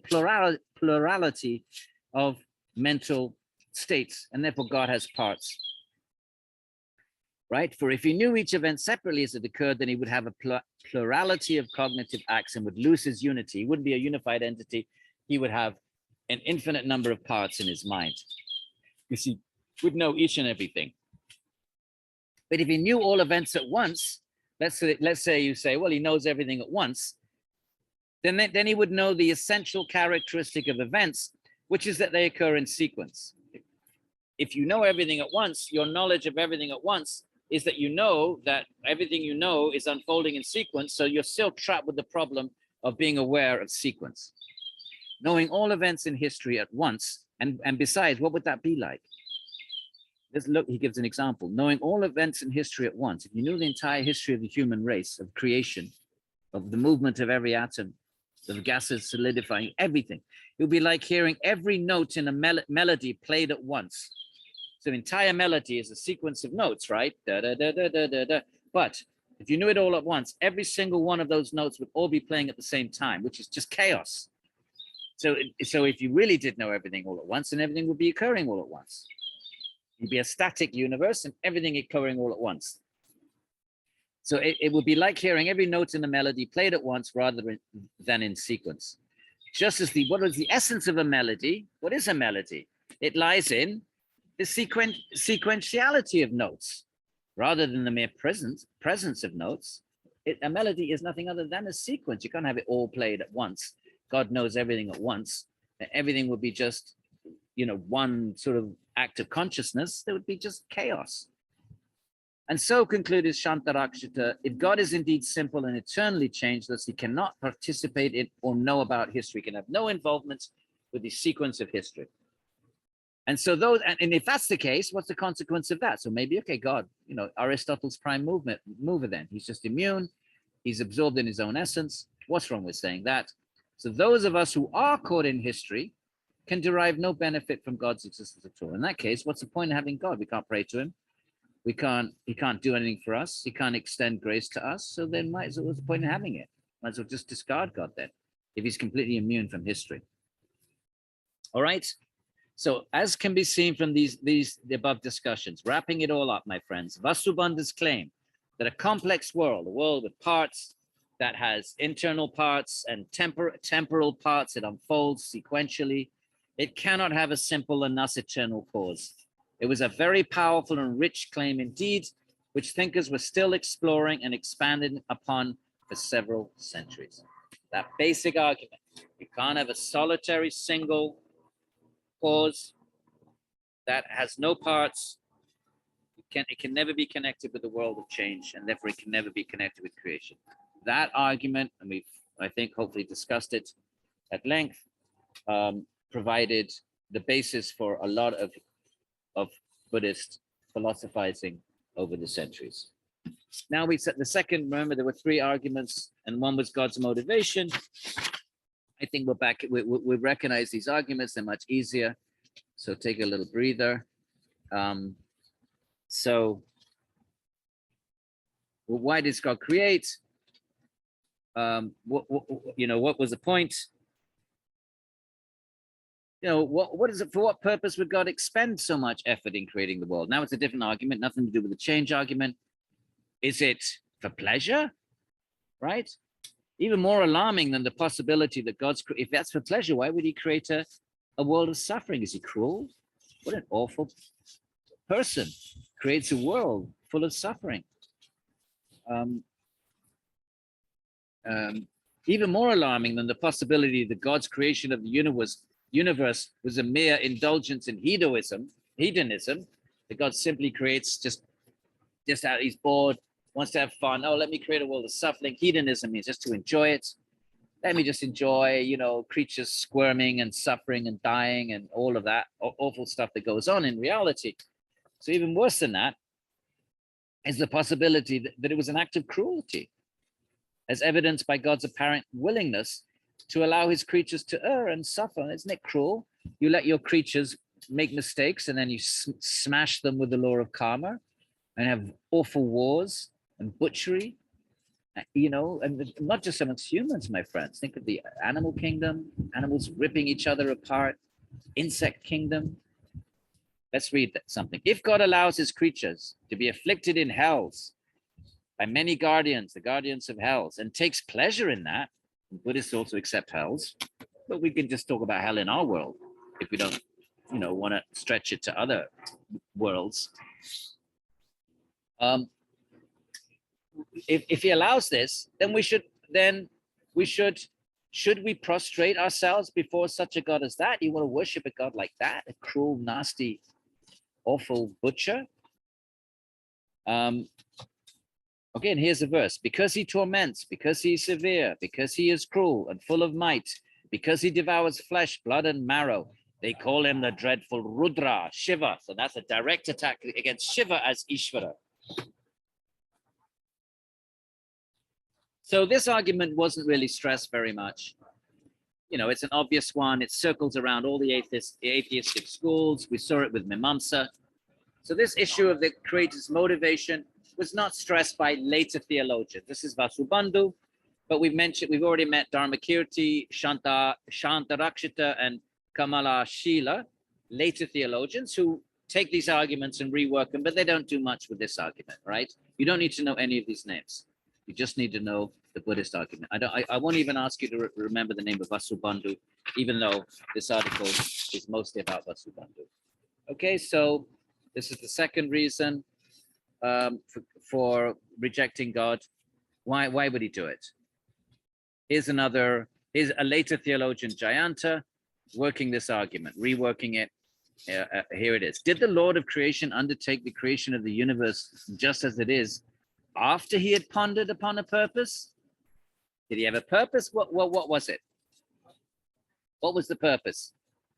plurality of mental states, and therefore God has parts. Right? For if he knew each event separately as it occurred, then he would have a plurality of cognitive acts and would lose his unity. He wouldn't be a unified entity. He would have an infinite number of parts in his mind. You see, would know each and everything. But if he knew all events at once, let's say you say, well, he knows everything at once, then he would know the essential characteristic of events, which is that they occur in sequence. If you know everything at once, your knowledge of everything at once is that you know that everything you know is unfolding in sequence, so you're still trapped with the problem of being aware of sequence. Knowing all events in history at once, and besides, what would that be like? Let's look, he gives an example. Knowing all events in history at once, if you knew the entire history of the human race, of creation, of the movement of every atom, of gases solidifying, everything, it would be like hearing every note in a melody played at once. So the entire melody is a sequence of notes, right? Da, da, da, da, da, da, da. But if you knew it all at once, every single one of those notes would all be playing at the same time, which is just chaos. So if you really did know everything all at once, then everything would be occurring all at once. It'd be a static universe and everything occurring all at once. So it would be like hearing every note in the melody played at once rather than in sequence. Just as what is the essence of a melody? What is a melody? It lies in the sequentiality of notes rather than the mere presence of notes. A melody is nothing other than a sequence. You can't have it all played at once. God knows everything at once. Everything would be just, one sort of act of consciousness. There would be just chaos. And so concluded Shantarakshita, if God is indeed simple and eternally changeless, he cannot participate in or know about history, he can have no involvement with the sequence of history. And so and if that's the case, what's the consequence of that? So maybe, okay, God, Aristotle's prime mover then. He's just immune. He's absorbed in his own essence. What's wrong with saying that? So those of us who are caught in history can derive no benefit from God's existence at all. In that case, what's the point of having God? We can't pray to him. He can't do anything for us. He can't extend grace to us. So then what's the point of having it? Might as well just discard God then, if he's completely immune from history. All right. So as can be seen from the above discussions, wrapping it all up, my friends, Vasubandhu's claim that a complex world, a world with parts that has internal parts and temporal parts, it unfolds sequentially, it cannot have a simple and thus eternal cause. It was a very powerful and rich claim indeed, which thinkers were still exploring and expanding upon for several centuries. That basic argument, you can't have a solitary single cause that has no parts. It can never be connected with the world of change, and therefore it can never be connected with creation. That argument, and we've, I think, hopefully discussed it at length, provided the basis for a lot of Buddhist philosophizing over the centuries. Now we set the second, remember there were three arguments and one was God's motivation. I think we're back, we recognize these arguments, they're much easier. So take a little breather. Why does God create? What was the point? What is it, for what purpose would God expend so much effort in creating the world? Now it's a different argument, nothing to do with the change argument. Is it for pleasure? Right? Even more alarming than the possibility that if that's for pleasure, why would he create a world of suffering? Is he cruel? What an awful person creates a world full of suffering. Even more alarming than the possibility that God's creation of the universe was a mere indulgence in hedonism, that God simply creates just out, he's bored, wants to have fun. Oh, let me create a world of suffering. Hedonism means just to enjoy it. Let me just enjoy, creatures squirming and suffering and dying and all of that awful stuff that goes on in reality. So even worse than that is the possibility that it was an act of cruelty, as evidenced by God's apparent willingness to allow his creatures to err and suffer. Isn't it cruel? You let your creatures make mistakes and then you smash them with the law of karma and have awful wars and butchery You know, and not just amongst humans, my friends. Think of the animal kingdom, animals ripping each other apart, insect kingdom. Let's read that something. If God allows his creatures to be afflicted in hells by many guardians, the guardians of hells, and takes pleasure in that, Buddhists also accept hells, but we can just talk about hell in our world if we don't, you know, want to stretch it to other worlds. If he allows this, then should we prostrate ourselves before such a God as that? You want to worship a God like that, a cruel, nasty, awful butcher? Okay, and here's the verse. Because he torments, because he is severe, because he is cruel and full of might, because he devours flesh, blood, and marrow, they call him the dreadful Rudra, Shiva. So that's a direct attack against Shiva as Ishvara. So this argument wasn't really stressed very much. You know, it's an obvious one. It circles around all the atheistic schools. We saw it with Mimamsa. So this issue of the creator's motivation was not stressed by later theologians. This is Vasubandhu, but we've already met Dharmakirti, Shantarakshita, and Kamala Shila, later theologians who take these arguments and rework them, but they don't do much with this argument, right? You don't need to know any of these names. You just need to know the Buddhist argument. I won't even ask you to remember the name of Vasubandhu, even though this article is mostly about Vasubandhu. Okay, so this is the second reason for rejecting God. Why would he do it? Here's a later theologian, Jayanta, working this argument, reworking it. Here it is. Did the Lord of creation undertake the creation of the universe just as it is after he had pondered upon a purpose? Did he have a purpose? What was it? What was the purpose?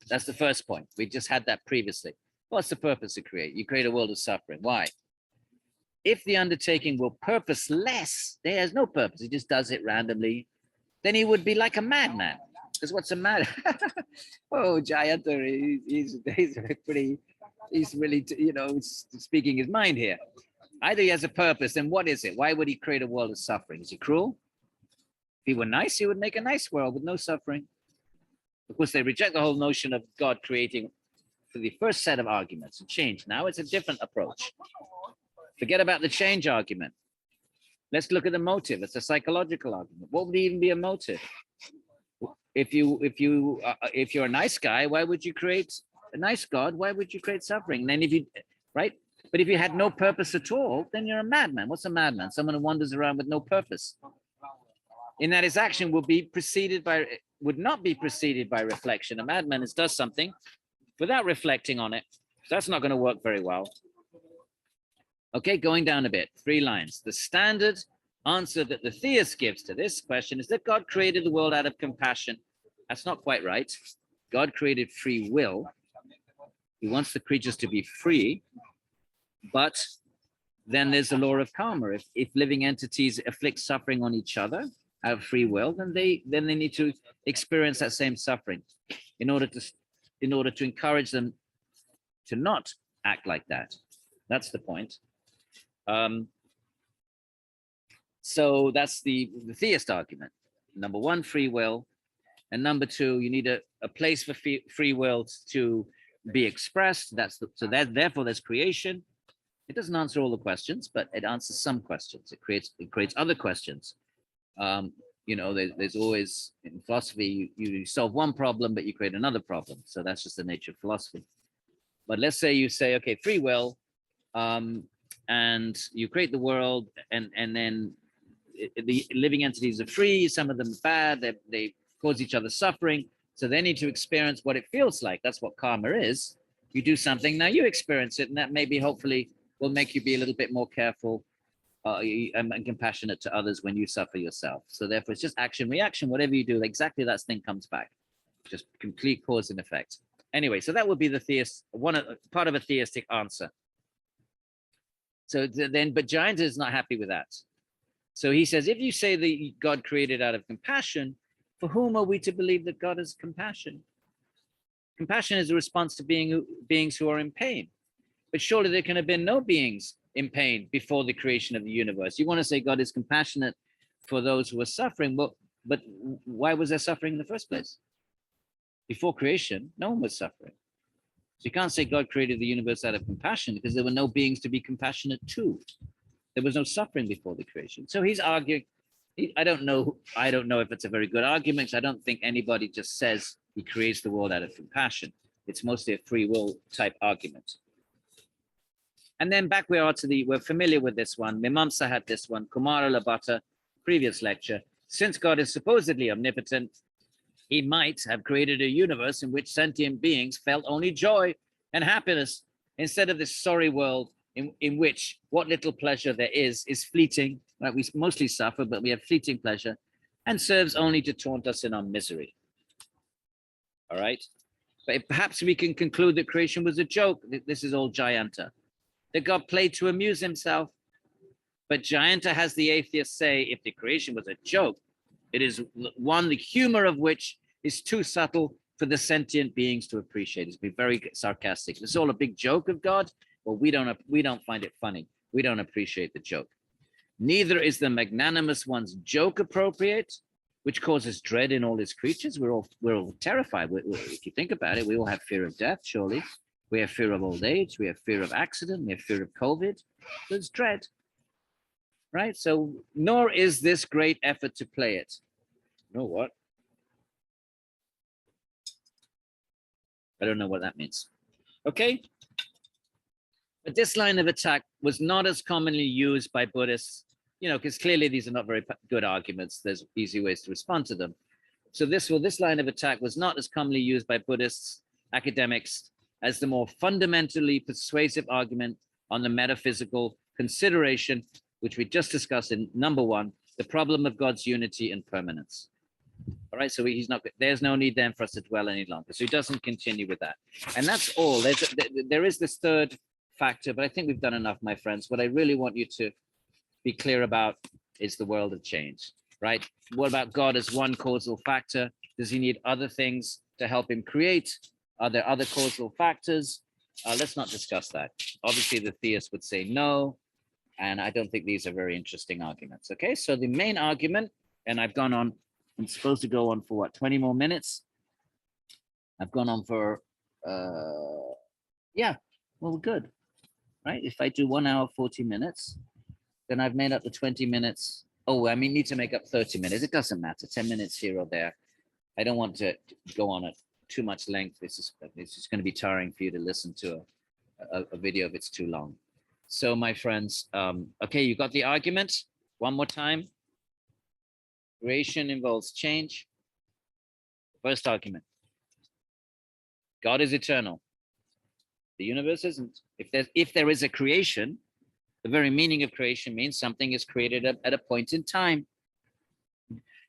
That's the first point. We just had that previously. What's the purpose to create? You create a world of suffering. Why? If the undertaking were purposeless, there's no purpose. He just does it randomly. Then he would be like a madman. Because what's the matter? Oh, Jayanta, he's really, you know, speaking his mind here. Either he has a purpose, then what is it? Why would he create a world of suffering? Is he cruel? If he were nice, he would make a nice world with no suffering. Of course, they reject the whole notion of God creating for the first set of arguments and change. Now it's a different approach. Forget about the change argument. Let's look at the motive. It's a psychological argument. What would even be a motive? If you're a nice guy, why would you create a nice God? Why would you create suffering? And then if you, right? But if you had no purpose at all, then you're a madman. What's a madman? Someone who wanders around with no purpose. In that his action would not be preceded by reflection. A madman does something without reflecting on it. That's not going to work very well. Okay, going down a bit, 3 lines. The standard answer that the theist gives to this question is that God created the world out of compassion. That's not quite right. God created free will. He wants the creatures to be free, but then there's the law of karma. If living entities inflict suffering on each other out of free will, then they need to experience that same suffering in order to encourage them to not act like that. That's the point. So that's the theist argument. Number 1, free will. And number 2, you need a place for free will to be expressed. Therefore there's creation. It doesn't answer all the questions, but it answers some questions. It creates other questions. You know, there's always, in philosophy, you solve one problem, but you create another problem. So that's just the nature of philosophy. But let's say you say, okay, free will, and you create the world, and then the living entities are free. Some of them are bad. They cause each other suffering. So they need to experience what it feels like. That's what karma is. You do something, now you experience it, and that maybe hopefully will make you be a little bit more careful and compassionate to others when you suffer yourself. So therefore, it's just action, reaction. Whatever you do, exactly that thing comes back. Just complete cause and effect. Anyway, so that would be the part of a theistic answer. So then, but Jayanta is not happy with that. So he says, if you say that God created out of compassion, for whom are we to believe that God has compassion? Compassion is a response to beings who are in pain. But surely there can have been no beings in pain before the creation of the universe. You want to say God is compassionate for those who were suffering. But why was there suffering in the first place? Before creation, no one was suffering. So you can't say God created the universe out of compassion, because there were no beings to be compassionate to. There was no suffering before the creation. So he's arguing. I don't know if it's a very good argument. I don't think anybody just says he creates the world out of compassion. It's mostly a free will type argument. And then back we're familiar with this one. Mimamsa had this one. Kumara Labhata, previous lecture. Since God is supposedly omnipotent, he might have created a universe in which sentient beings felt only joy and happiness, instead of this sorry world in which what little pleasure there is fleeting. Right? We mostly suffer, but we have fleeting pleasure, and serves only to taunt us in our misery. All right. But perhaps we can conclude that creation was a joke. This is all Jayanta, that God played to amuse himself. But Jayanta has the atheists say, if the creation was a joke, it is one, the humor of which is too subtle for the sentient beings to appreciate. It's been very sarcastic. It's all a big joke of God. Well, we don't find it funny. We don't appreciate the joke. Neither is the magnanimous one's joke appropriate, which causes dread in all his creatures. We're all terrified. If you think about it, we all have fear of death, surely. We have fear of old age. We have fear of accident. We have fear of COVID. There's dread, right? So, nor is this great effort to play it. You know what? I don't know what that means. Okay. But this line of attack was not as commonly used by Buddhists, because clearly these are not very good arguments. There's easy ways to respond to them. So this line of attack was not as commonly used by Buddhists, academics, as the more fundamentally persuasive argument on the metaphysical consideration, which we just discussed in number 1, the problem of God's unity and permanence. All right, so there's no need then for us to dwell any longer. So he doesn't continue with that. And that's all. There is this third factor, but I think we've done enough, my friends. What I really want you to be clear about is the world of change, right? What about God as one causal factor? Does he need other things to help him create? Are there other causal factors? Let's not discuss that. Obviously, the theist would say no, and I don't think these are very interesting arguments. Okay, so the main argument, and I'm supposed to go on for what, 20 more minutes? I've gone on for, yeah, well, good, right? If I do 1 hour, 40 minutes, then I've made up the 20 minutes. Oh, I need to make up 30 minutes. It doesn't matter, 10 minutes here or there. I don't want to go on at too much length. It's just going to be tiring for you to listen to a video if it's too long. So my friends, okay, you got the argument? One more time. Creation involves change. First argument. God is eternal. The universe isn't. If there is a creation, the very meaning of creation means something is created at a point in time.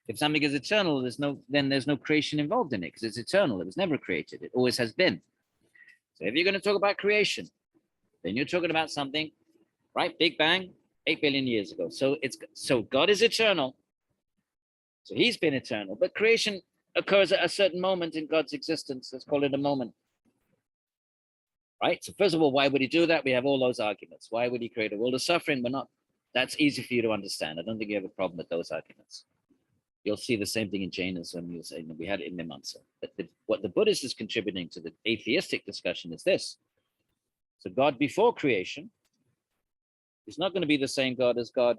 If something is eternal, then there's no creation involved in it, because it's eternal. It was never created. It always has been. So if you're going to talk about creation, then you're talking about something, right? Big Bang, 8 billion years ago. So God is eternal. So he's been eternal, but creation occurs at a certain moment in God's existence. Let's call it a moment. Right? So first of all, why would he do that? We have all those arguments. Why would he create a world of suffering? But that's easy for you to understand. I don't think you have a problem with those arguments. You'll see the same thing in Jainism. You'll say, we had it in Mimamsa. But what the Buddhist is contributing to the atheistic discussion is this. So God before creation is not going to be the same God as God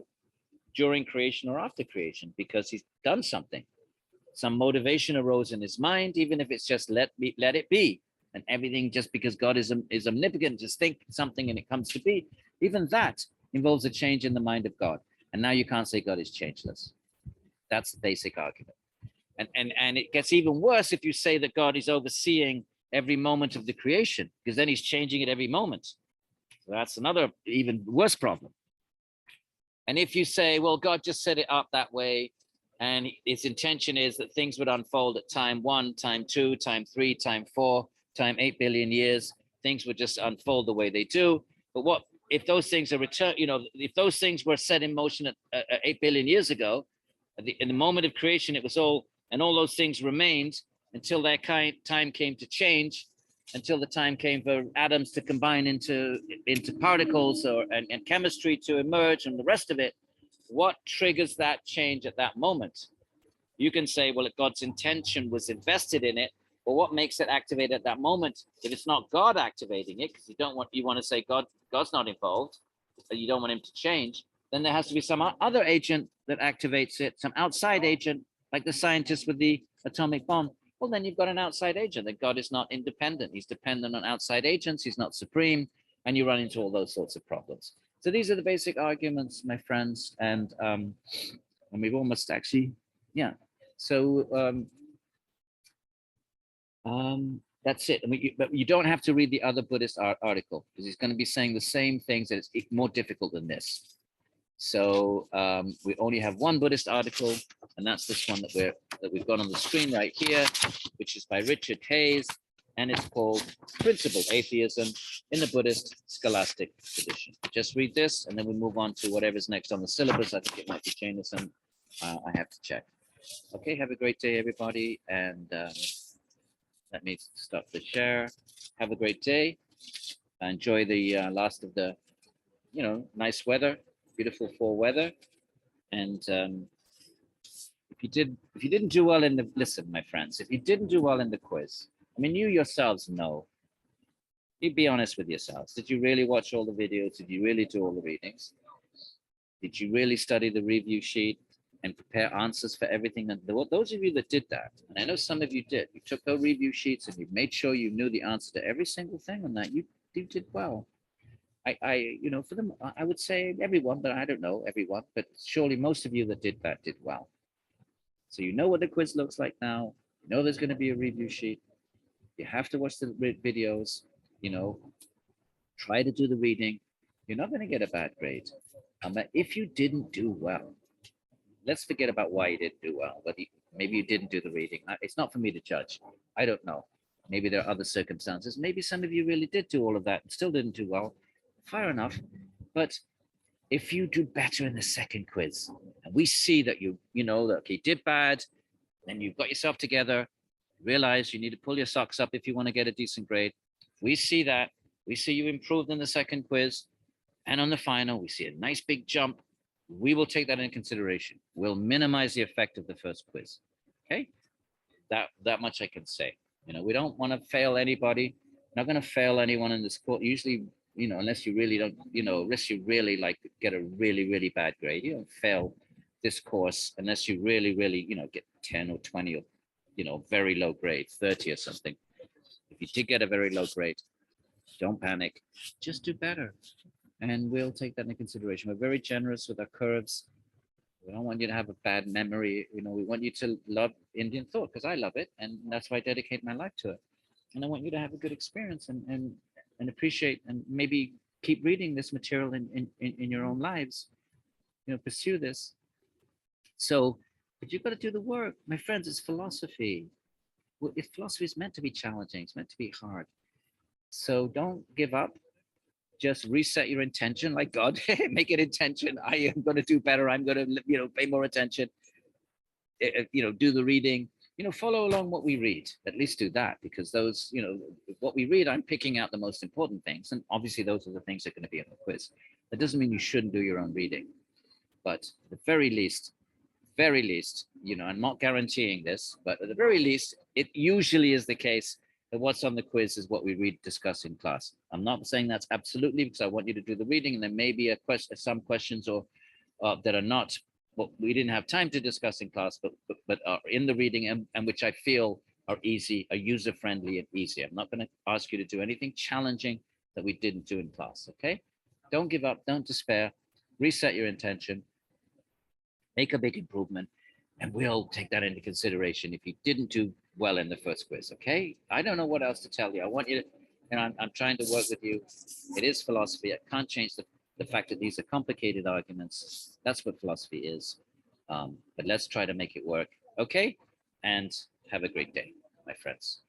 during creation or after creation, because he's done something. Some motivation arose in his mind, even if it's just let it be. And everything, just because God is omnipotent, just think something and it comes to be. Even that involves a change in the mind of God. And now you can't say God is changeless. That's the basic argument. And it gets even worse if you say that God is overseeing every moment of the creation, because then he's changing it every moment. So that's another even worse problem. And if you say, well, God just set it up that way, and his intention is that things would unfold at time 1, time 2, time 3, time 4, time 8 billion years, things would just unfold the way they do. But what if those things are if those things were set in motion at 8 billion years ago, in the moment of creation, it was all those things remained until their time came to change, until the time came for atoms to combine into particles and chemistry to emerge and the rest of it. what triggers that change at that moment? You can say, well, if God's intention was invested in it, but what makes it activate at that moment? If it's not God activating it, because you want to say God's not involved, you don't want him to change, then there has to be some other agent that activates it, some outside agent, like the scientist with the atomic bomb. Well, then you've got an outside agent, that God is not independent. He's dependent on outside agents. He's not supreme. And you run into all those sorts of problems. So these are the basic arguments, my friends. And we've almost actually, yeah. So that's it. But you don't have to read the other Buddhist article, because he's going to be saying the same things. That it's more difficult than this. So we only have one Buddhist article, and that's this one that we've got on the screen right here, which is by Richard Hayes, and it's called Principled Atheism in the Buddhist Scholastic Tradition. Just read this, and then we move on to whatever's next on the syllabus. I think it might be Jameson. I have to check. Okay, have a great day, everybody, and let me stop the share. Have a great day. Enjoy the last of the, nice weather, beautiful fall weather. And if you didn't do well in the, listen, my friends, if you didn't do well in the quiz, I mean, you yourselves know. You be honest with yourselves. Did you really watch all the videos? Did you really do all the readings? Did you really study the review sheet and prepare answers for everything? And those of you that did that, and I know some of you did, you took those review sheets and you made sure you knew the answer to every single thing on that. You did well. For them, I would say everyone, but I don't know everyone, but surely most of you that did that did well. So you know what the quiz looks like now. You know there's going to be a review sheet. You have to watch the videos, try to do the reading. You're not going to get a bad grade. But if you didn't do well, let's forget about why you didn't do well, but maybe you didn't do the reading. It's not for me to judge. I don't know. Maybe there are other circumstances. Maybe some of you really did do all of that and still didn't do well. Fair enough. But if you do better in the second quiz, and we see that you did bad, then you've got yourself together, realize you need to pull your socks up if you want to get a decent grade. We see that. We see you improved in the second quiz. And on the final, we see a nice big jump. We will take that into consideration. We'll minimize the effect of the first quiz. Okay? That much I can say. We don't want to fail anybody. Not going to fail anyone in this course. Usually, unless you really don't, unless you really get a really, really bad grade, you don't fail this course unless you really, really, get 10 or 20 or, very low grade, 30 or something. If you did get a very low grade, don't panic. Just do better. And we'll take that into consideration. We're very generous with our curves. We don't want you to have a bad memory. We want you to love Indian thought, because I love it. And that's why I dedicate my life to it. And I want you to have a good experience and appreciate, and maybe keep reading this material in your own lives. Pursue this. So, but you've got to do the work. My friends, it's philosophy. Well, if philosophy is meant to be challenging, it's meant to be hard. So don't give up. Just reset your intention, like God, make it intention. I am going to do better. I'm going to, pay more attention. Do the reading. Follow along what we read. At least do that, because those, what we read, I'm picking out the most important things, and obviously those are the things that are going to be in the quiz. That doesn't mean you shouldn't do your own reading, but at the very least, I'm not guaranteeing this, but at the very least, it usually is the case that what's on the quiz is what we discuss in class. I'm not saying that's absolutely, because I want you to do the reading, and there may be some questions or that are not what we didn't have time to discuss in class, but are in the reading, and which I feel are easy, are user-friendly and easy. I'm not going to ask you to do anything challenging that we didn't do in class, okay? Don't give up, don't despair, reset your intention, make a big improvement, and we'll take that into consideration if you didn't do well in the first quiz, okay? I don't know what else to tell you. I want you to, I'm trying to work with you. It is philosophy. I can't change the fact that these are complicated arguments. That's what philosophy is. But let's try to make it work, okay? And have a great day, my friends.